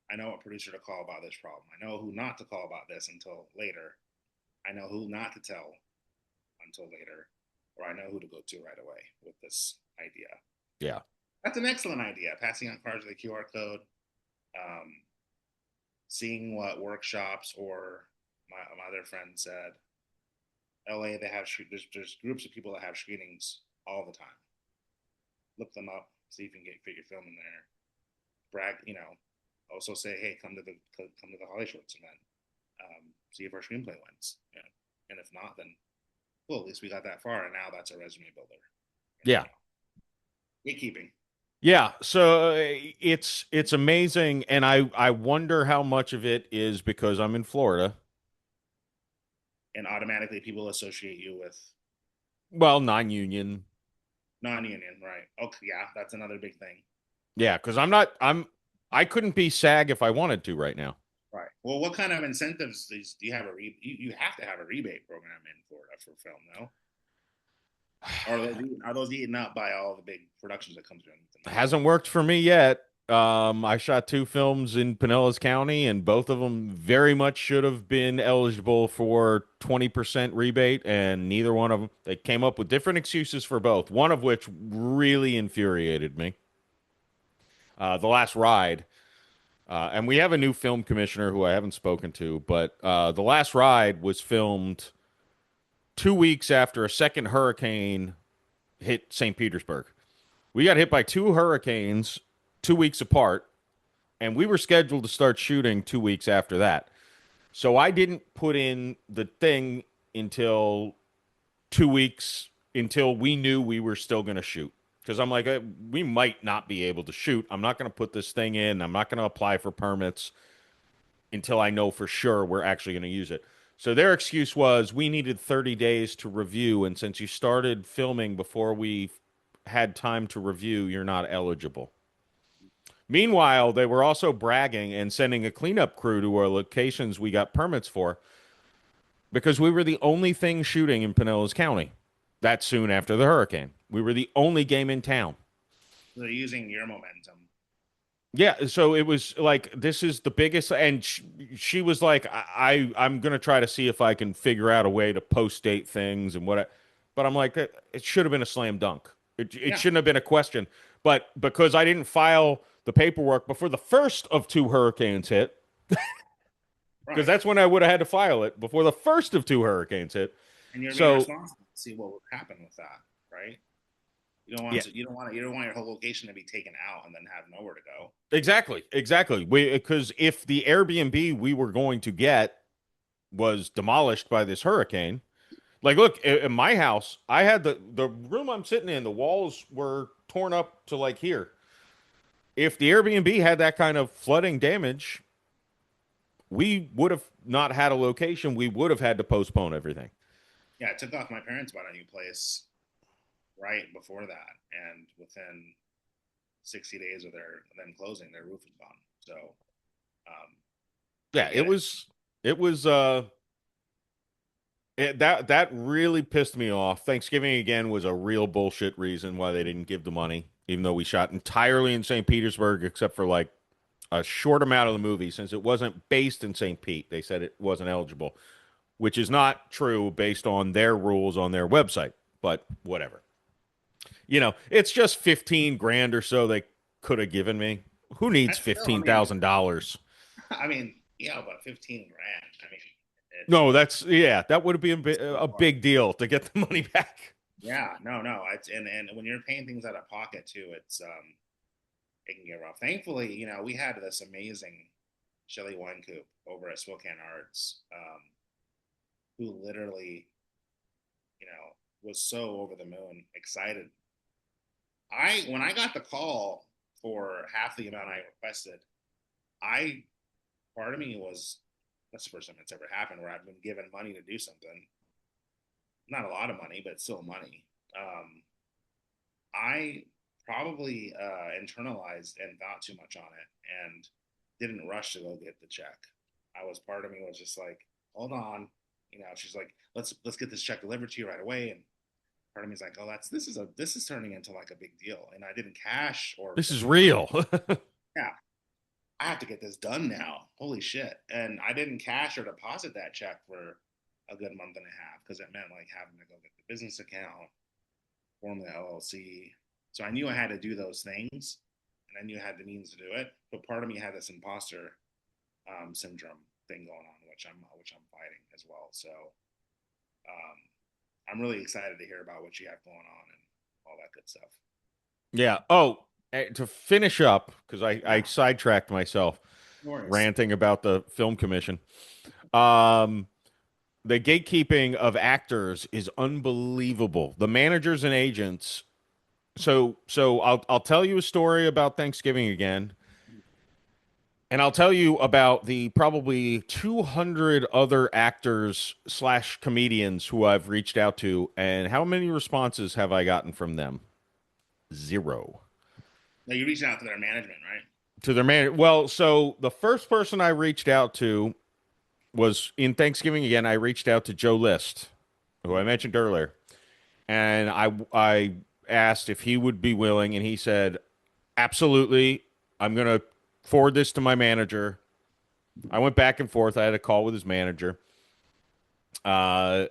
I know what producer to call about this problem. I know who not to call about this until later. I know who not to tell until later, or I know who to go to right away with this idea. Yeah. That's an excellent idea. Passing out cards with a QR code, seeing what workshops or my other friend said. LA, they have there's groups of people that have screenings all the time. Look them up, see if you can fit your film in there. Brag, also say, hey, come to the Holly Shorts event. See if our screenplay wins. And if not, then well, at least we got that far, and now that's a resume builder. Yeah. Gatekeeping. Yeah, so it's amazing, and I wonder how much of it is because I'm in Florida, and automatically people associate you with Well, non-union. non-union, right? Okay, yeah, that's another big thing. Yeah, because I couldn't be SAG if I wanted to right now. Right. Well, what kind of incentives do you have you have to have a rebate program in Florida for film, no? Or are those eaten up by all the big productions that come through? Hasn't worked for me yet. I shot 2 films in Pinellas County, and both of them very much should have been eligible for 20% rebate, and neither one of them. They came up with different excuses for both, one of which really infuriated me. The Last Ride. And we have a new film commissioner who I haven't spoken to, but The Last Ride was filmed 2 weeks after a second hurricane hit St. Petersburg. We got hit by 2 hurricanes 2 weeks apart, and we were scheduled to start shooting 2 weeks after that. So I didn't put in the thing until 2 weeks until we knew we were still going to shoot. Because I'm like, we might not be able to shoot. I'm not going to put this thing in. I'm not going to apply for permits until I know for sure we're actually going to use it. So their excuse was we needed 30 days to review. And since you started filming before we had time to review, you're not eligible. Meanwhile, they were also bragging and sending a cleanup crew to our locations we got permits for because we were the only thing shooting in Pinellas County that soon after the hurricane. We were the only game in town. They're using your momentum. Yeah, so it was like this is the biggest, and she was like, I'm gonna try to see if I can figure out a way to post date things and what, but I'm like, it should have been a slam dunk. It shouldn't have been a question, but because I didn't file the paperwork before the first of 2 hurricanes hit, because that's when I would have had to file it before the first of 2 hurricanes hit. And you're being responsible to see what would happen with that, right? You don't want you don't want your whole location to be taken out and then have nowhere to go. Exactly. Because if the Airbnb we were going to get was demolished by this hurricane, like look, in my house, I had the room I'm sitting in, the walls were torn up to like here. If the Airbnb had that kind of flooding damage, we would have not had a location. We would have had to postpone everything. Yeah, I took off my parents bought a new place right before that, and within 60 days of them closing, their roof was gone. So, yeah, it was that really pissed me off. Thanksgiving again was a real bullshit reason why they didn't give the money, even though we shot entirely in St. Petersburg, except for like a short amount of the movie, since it wasn't based in St. Pete. They said it wasn't eligible, which is not true based on their rules on their website, but whatever. You know, it's just 15 grand or so they could have given me. Who needs $15,000? I mean, yeah, but 15 grand. I mean, no, that would have been a big deal to get the money back. Yeah, no, it's and when you're paying things out of pocket too, it can get rough. Thankfully, you know, we had this amazing Shelly Winecoop over at Spokane Arts, who literally, you know, was so over the moon, excited. When I got the call for half the amount I requested, part of me was, that's the first time it's ever happened where I've been given money to do something. Not a lot of money, but still money. I probably internalized and thought too much on it and didn't rush to go get the check. Part of me was just like, hold on, you know. She's like, let's get this check delivered to you right away, and part of me is like, oh, this is turning into like a big deal, and I didn't cash or this is real. Yeah, I have to get this done now. Holy shit! And I didn't cash or deposit that check for a good month and a half because it meant like having to go get the business account, form the LLC. So I knew I had to do those things, and I knew I had the means to do it. But part of me had this imposter syndrome thing going on, which I'm fighting as well. So I'm really excited to hear about what you have going on and all that good stuff. Yeah. Oh, to finish up, because I sidetracked myself ranting about the film commission. The gatekeeping of actors is unbelievable. The managers and agents. So I'll tell you a story about Thanksgiving again. And I'll tell you about the probably 200 other actors slash comedians who I've reached out to, and how many responses have I gotten from them? Zero. Now you're reaching out to their management, right? To their man. Well, so the first person I reached out to was in Thanksgiving again. I reached out to Joe List, who I mentioned earlier, and I asked if he would be willing, and he said, "Absolutely. I'm gonna forward this to my manager." I went back and forth. I had a call with his manager. Uh,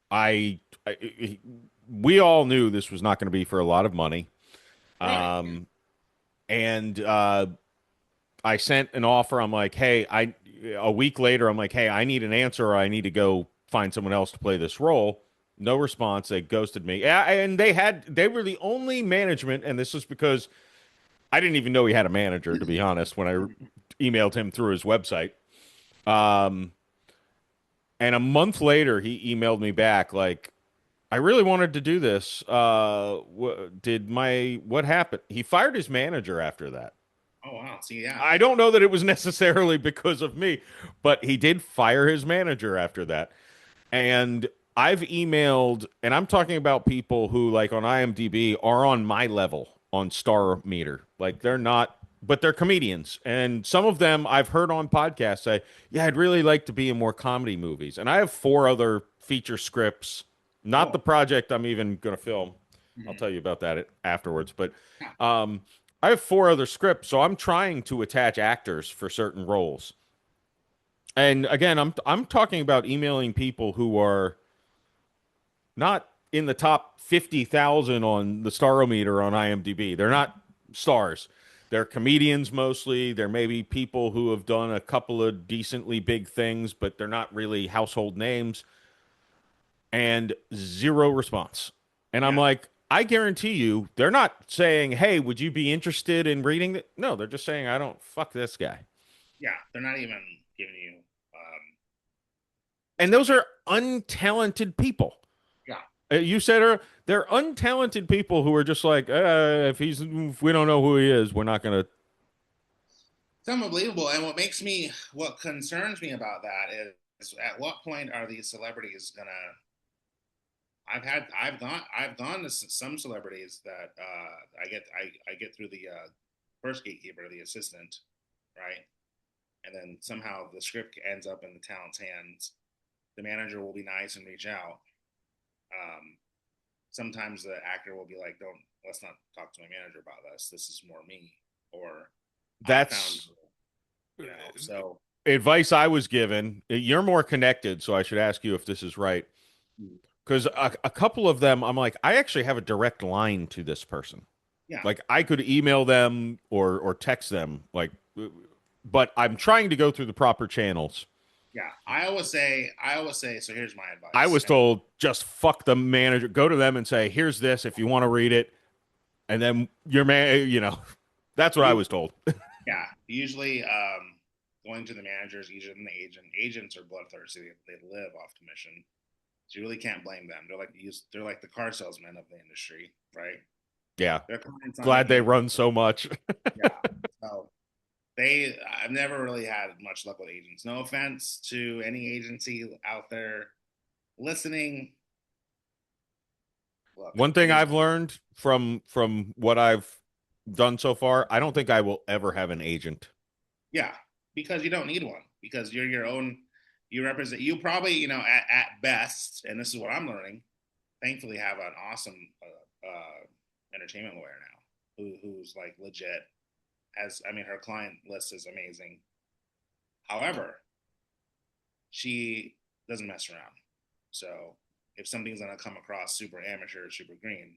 I we all knew this was not going to be for a lot of money. Right. And I sent an offer. I'm like, hey, a week later, I'm like, hey, I need an answer, or I need to go find someone else to play this role. No response. They ghosted me. Yeah, and they were the only management, and this is because I didn't even know he had a manager, to be honest, when I emailed him through his website. Um, and a month later, he emailed me back like, I really wanted to do this. What happened? He fired his manager after that. Oh wow. See, yeah. I don't know that it was necessarily because of me, but he did fire his manager after that. And I've emailed, and I'm talking about people who, like on IMDb, are on my level on Star Meter. Like they're not, but they're comedians. And some of them I've heard on podcasts say, yeah, I'd really like to be in more comedy movies. And I have 4 other feature scripts, not Oh. the project I'm even going to film. I'll Mhm. tell you about that afterwards. But Yeah. I have 4 other scripts, so I'm trying to attach actors for certain roles. And again, I'm talking about emailing people who are not in the top 50,000 on the Starometer on IMDb. They're not stars. They're comedians mostly. They're maybe people who have done a couple of decently big things, but they're not really household names. And zero response. And I'm Yeah. like, I guarantee you, they're not saying, "Hey, would you be interested in reading it?" No, they're just saying, "I don't fuck this guy." Yeah. They're not even giving you And those are untalented people. yeah. You said they're untalented people who are just like, if we don't know who he is, we're not gonna. It's unbelievable. And what concerns me about that is at what point are these celebrities gonna? I've gone to some celebrities that I get through the first gatekeeper, the assistant, right, and then somehow the script ends up in the talent's hands. The manager will be nice and reach out. Um, Sometimes the actor will be like, "Don't let's not talk to my manager about this. This is more me." Or I found, That's so advice I was given. You're more connected, so I should ask you if this is right. Because a couple of them, I'm like, I actually have a direct line to this person. yeah, Like I could email them or text them, like, but I'm trying to go through the proper channels. yeah. I always say. So here's my I advice. was told just fuck the manager, go to them and say, here's this if you want to read it, and then your man, that's what I You was told. Yeah, usually going to the managers easier than the agent. Agents are bloodthirsty; they live off commission, so you really can't blame them. They're like the car salesmen of the industry, right? Yeah, Their clients not glad making they any run so much. yeah. So I've never really had much luck with agents. No offense to any agency out there listening. Look, One it thing is I've learned from what I've done so far, I don't think I will ever have an agent. yeah, because you don't need one because you're your own. You represent. You probably at best, and this is what I'm learning. Thankfully, have an awesome entertainment lawyer now who's like legit. Her client list is amazing. However, she doesn't mess around. So if something's gonna come across super amateur, super green,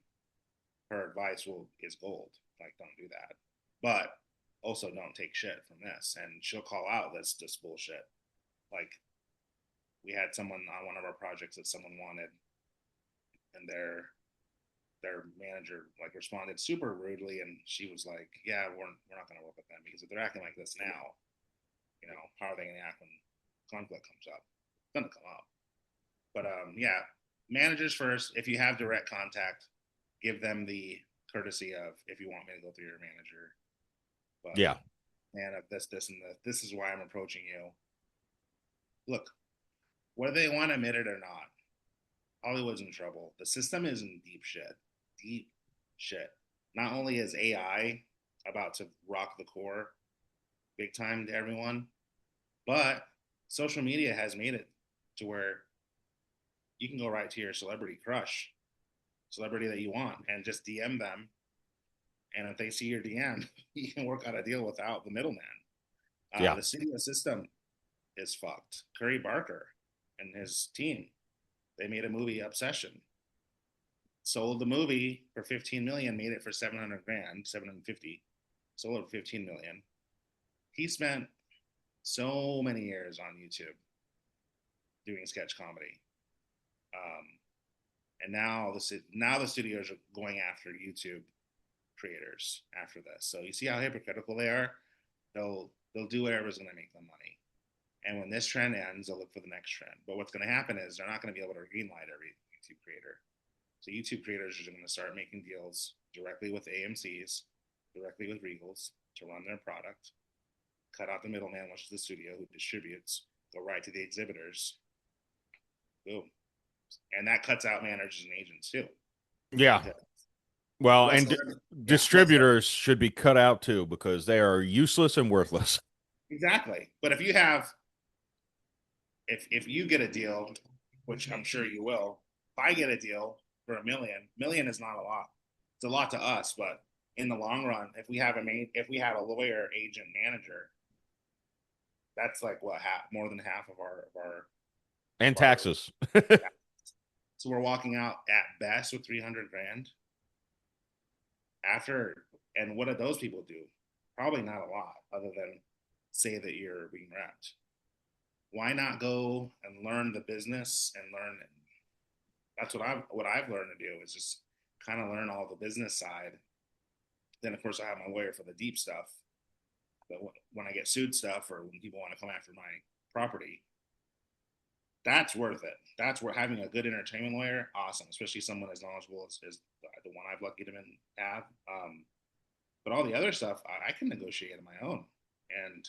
her advice is gold. Like, don't do that. But also don't take shit from this. And she'll call out this bullshit. Like we had someone on one of our projects that someone wanted, and their manager like responded super rudely, and she was like, "Yeah, we're not gonna work with them because if they're acting like this now, how are they gonna act when conflict comes up? It's gonna come up." But yeah, managers first. If you have direct contact, give them the courtesy of if you want me to go through your manager. But Yeah. man of this, and this. This is why I'm approaching you. Look, whether they want to admit it or not, Hollywood's in trouble. The system is in deep shit. Deep shit. Not only is AI about to rock the core big time to everyone, but social media has made it to where you can go right to your celebrity crush, celebrity that you want, and just DM them. And if they see your DM, you can work out a deal without the middleman. Yeah. The studio system is fucked. Curry Barker and his team, they made a movie, Obsession. Sold the movie for 15 million, made it for 700 grand, 750. Sold it for 15 million. He spent so many years on YouTube doing sketch comedy. And now the studios are going after YouTube creators after this. So you see how hypocritical they are. They'll do whatever's going to make them money. And when this trend ends, they'll look for the next trend. But what's going to happen is they're not going to be able to greenlight every YouTube creator. So YouTube creators are going to start making deals directly with AMCs, directly with Regals to run their product, cut out the middleman, which is the studio who distributes, go right to the exhibitors. Boom. And that cuts out managers and agents too. Yeah. Well, What's and distributors should be cut out too because they are useless and worthless. Exactly. But if you have, if you get a deal, which I'm sure you will, if I get a deal for $1 million is not a lot. It's a lot to us, but in the long run, if we have a lawyer, agent, manager, that's like what more than half of our and taxes. So we're walking out at best with 300 grand after. And what do those people do? Probably not a lot other than say that you're being wrapped. Why not go and learn the business and learn? That's what I've learned to do is just kind of learn all the business side. Then of course I have my lawyer for the deep stuff. But when I get sued stuff or when people want to come after my property, that's worth it. That's where having a good entertainment lawyer, awesome, especially someone as knowledgeable as the one I've lucky to have. But all the other stuff, I can negotiate on my own and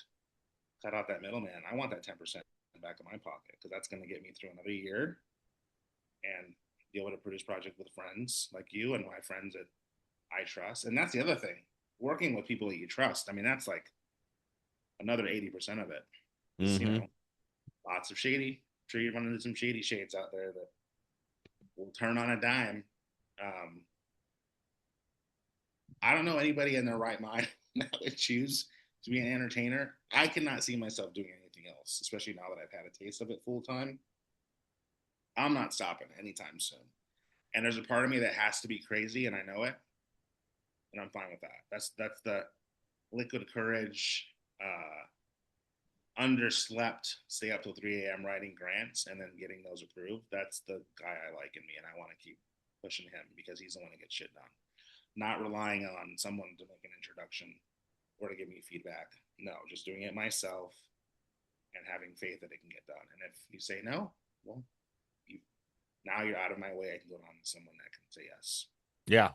cut out that middleman. I want that 10% back in my pocket because that's going to get me through another year and be able to produce projects with friends like you and my friends that I trust. And that's the other thing, working with people that you trust. I mean, that's like another 80% of it. Mm-hmm. You know, lots of shady. I'm sure you run into some shady shades out there that will turn on a dime. I don't know anybody in their right mind that would choose to be an entertainer. I cannot see myself doing anything else, especially now that I've had a taste of it full time. I'm not stopping anytime soon. And there's a part of me that has to be crazy, and I know it, and I'm fine with that. That's the liquid courage, underslept, stay up till 3 a.m. writing grants and then getting those approved. That's the guy I like in me, and I want to keep pushing him because he's the one that gets shit done. Not relying on someone to make an introduction or to give me feedback. No, just doing it myself and having faith that it can get done. And if you say no, well, now you're out of my way. I can go on to someone that can say yes. Yeah.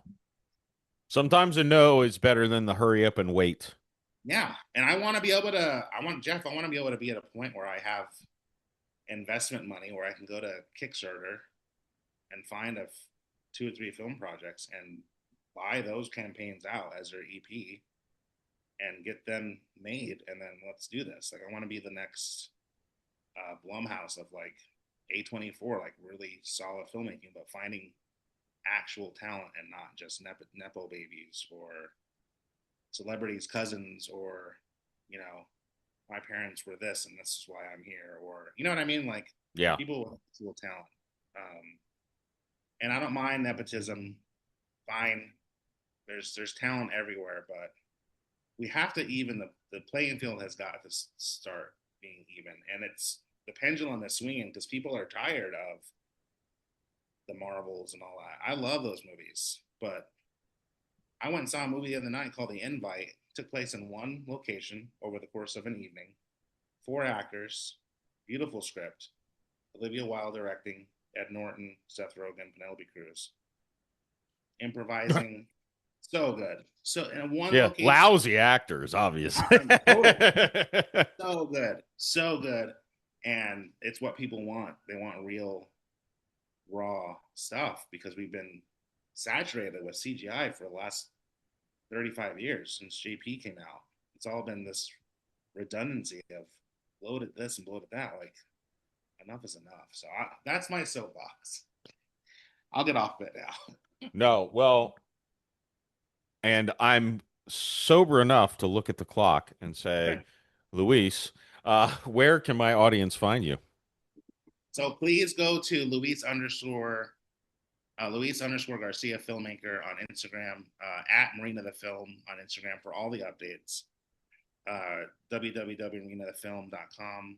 Sometimes a no is better than the hurry up and wait. Yeah. And I want to be able to, I want to be able to be at a point where I have investment money where I can go to Kickstarter and find 2 or 3 film projects and buy those campaigns out as their EP and get them made. And then let's do this. Like, I want to be the next Blumhouse of like A24, like really solid filmmaking, but finding actual talent and not just nepo babies or celebrities, cousins, or, you know, my parents were this and this is why I'm here, or, you know what I mean? Like, yeah, people with actual talent. And I don't mind nepotism. Fine. There's talent everywhere, but we have to even the playing field has got to start being even. And it's the pendulum is swinging because people are tired of the Marvels and all that. I love those movies, but I went and saw a movie the other night called The Invite. It took place in one location over the course of an evening. 4 actors, beautiful script, Olivia Wilde directing, Ed Norton, Seth Rogen, Penelope Cruz. Improvising So good. So in one Yeah, location, lousy actors, obviously. so good, so good, and it's what people want. They want real, raw stuff because we've been saturated with CGI for the last 35 years since JP came out. It's all been this redundancy of bloated this and bloated that. Like enough is enough. So that's my soapbox. I'll get off it now. No, well, and I'm sober enough to look at the clock and say, Okay. Luis, where can my audience find you? So please go to Luis underscore Garcia filmmaker on Instagram, at Marina the Film on Instagram for all the updates. www.marinathefilm.com.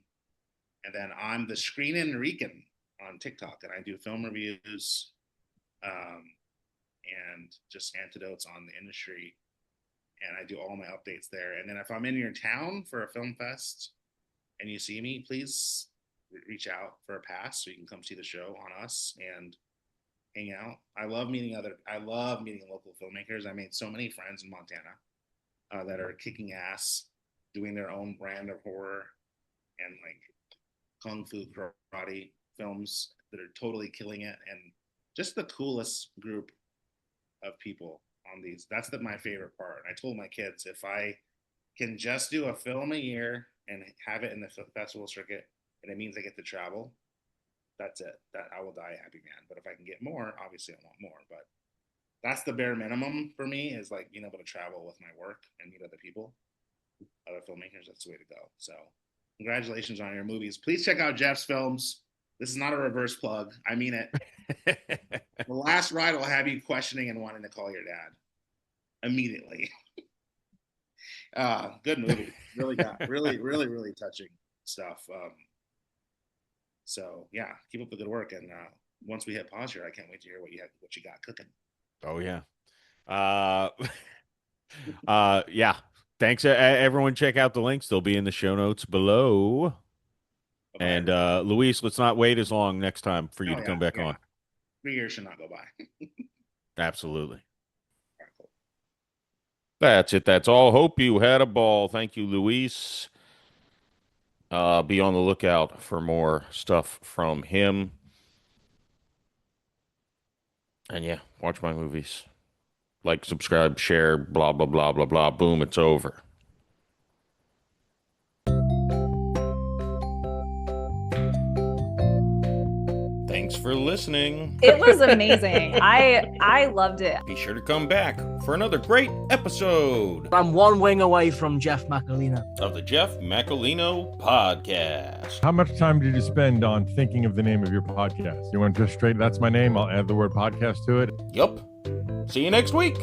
And then I'm the Screen Enrican on TikTok, and I do film reviews and just antidotes on the industry. And I do all my updates there. And then if I'm in your town for a film fest and you see me, please reach out for a pass so you can come see the show on us and hang out. I love meeting local filmmakers. I made so many friends in Montana that are kicking ass, doing their own brand of horror and like kung fu karate films that are totally killing it, and just the coolest group of people on these. That's my favorite part. I told my kids, if I can just do a film a year and have it in the festival circuit, and it means I get to travel, that's it. That I will die a happy man. But if I can get more, obviously I want more. But that's the bare minimum for me, is like being able to travel with my work and meet other people, other filmmakers. That's the way to go. So congratulations on your movies. Please check out Jeff's films. This is not a reverse plug. I mean it. The Last Ride will have you questioning and wanting to call your dad immediately. Good movie. Really really touching stuff. So yeah, keep up the good work. And once we hit pause here, I can't wait to hear what you got cooking. Oh yeah. Yeah. Thanks, everyone. Check out the links. They'll be in the show notes below. Bye-bye, And everyone. Luis, let's not wait as long next time for you to come back on. 3 years should not go by. Absolutely. All right, cool. That's it. That's all. Hope you had a ball. Thank you, Luis. Be on the lookout for more stuff from him. And yeah, watch my movies. Like, subscribe, share, blah, blah, blah, blah, blah. Boom, it's over. Thanks for listening. It was amazing. I loved it. Be sure to come back for another great episode I'm one wing away from Jeff Macolino. of the Jeff Macolino Podcast. How much time did you spend on thinking of the name of your podcast? You went just straight, that's my name, I'll add the word podcast to it. Yup. See you next week.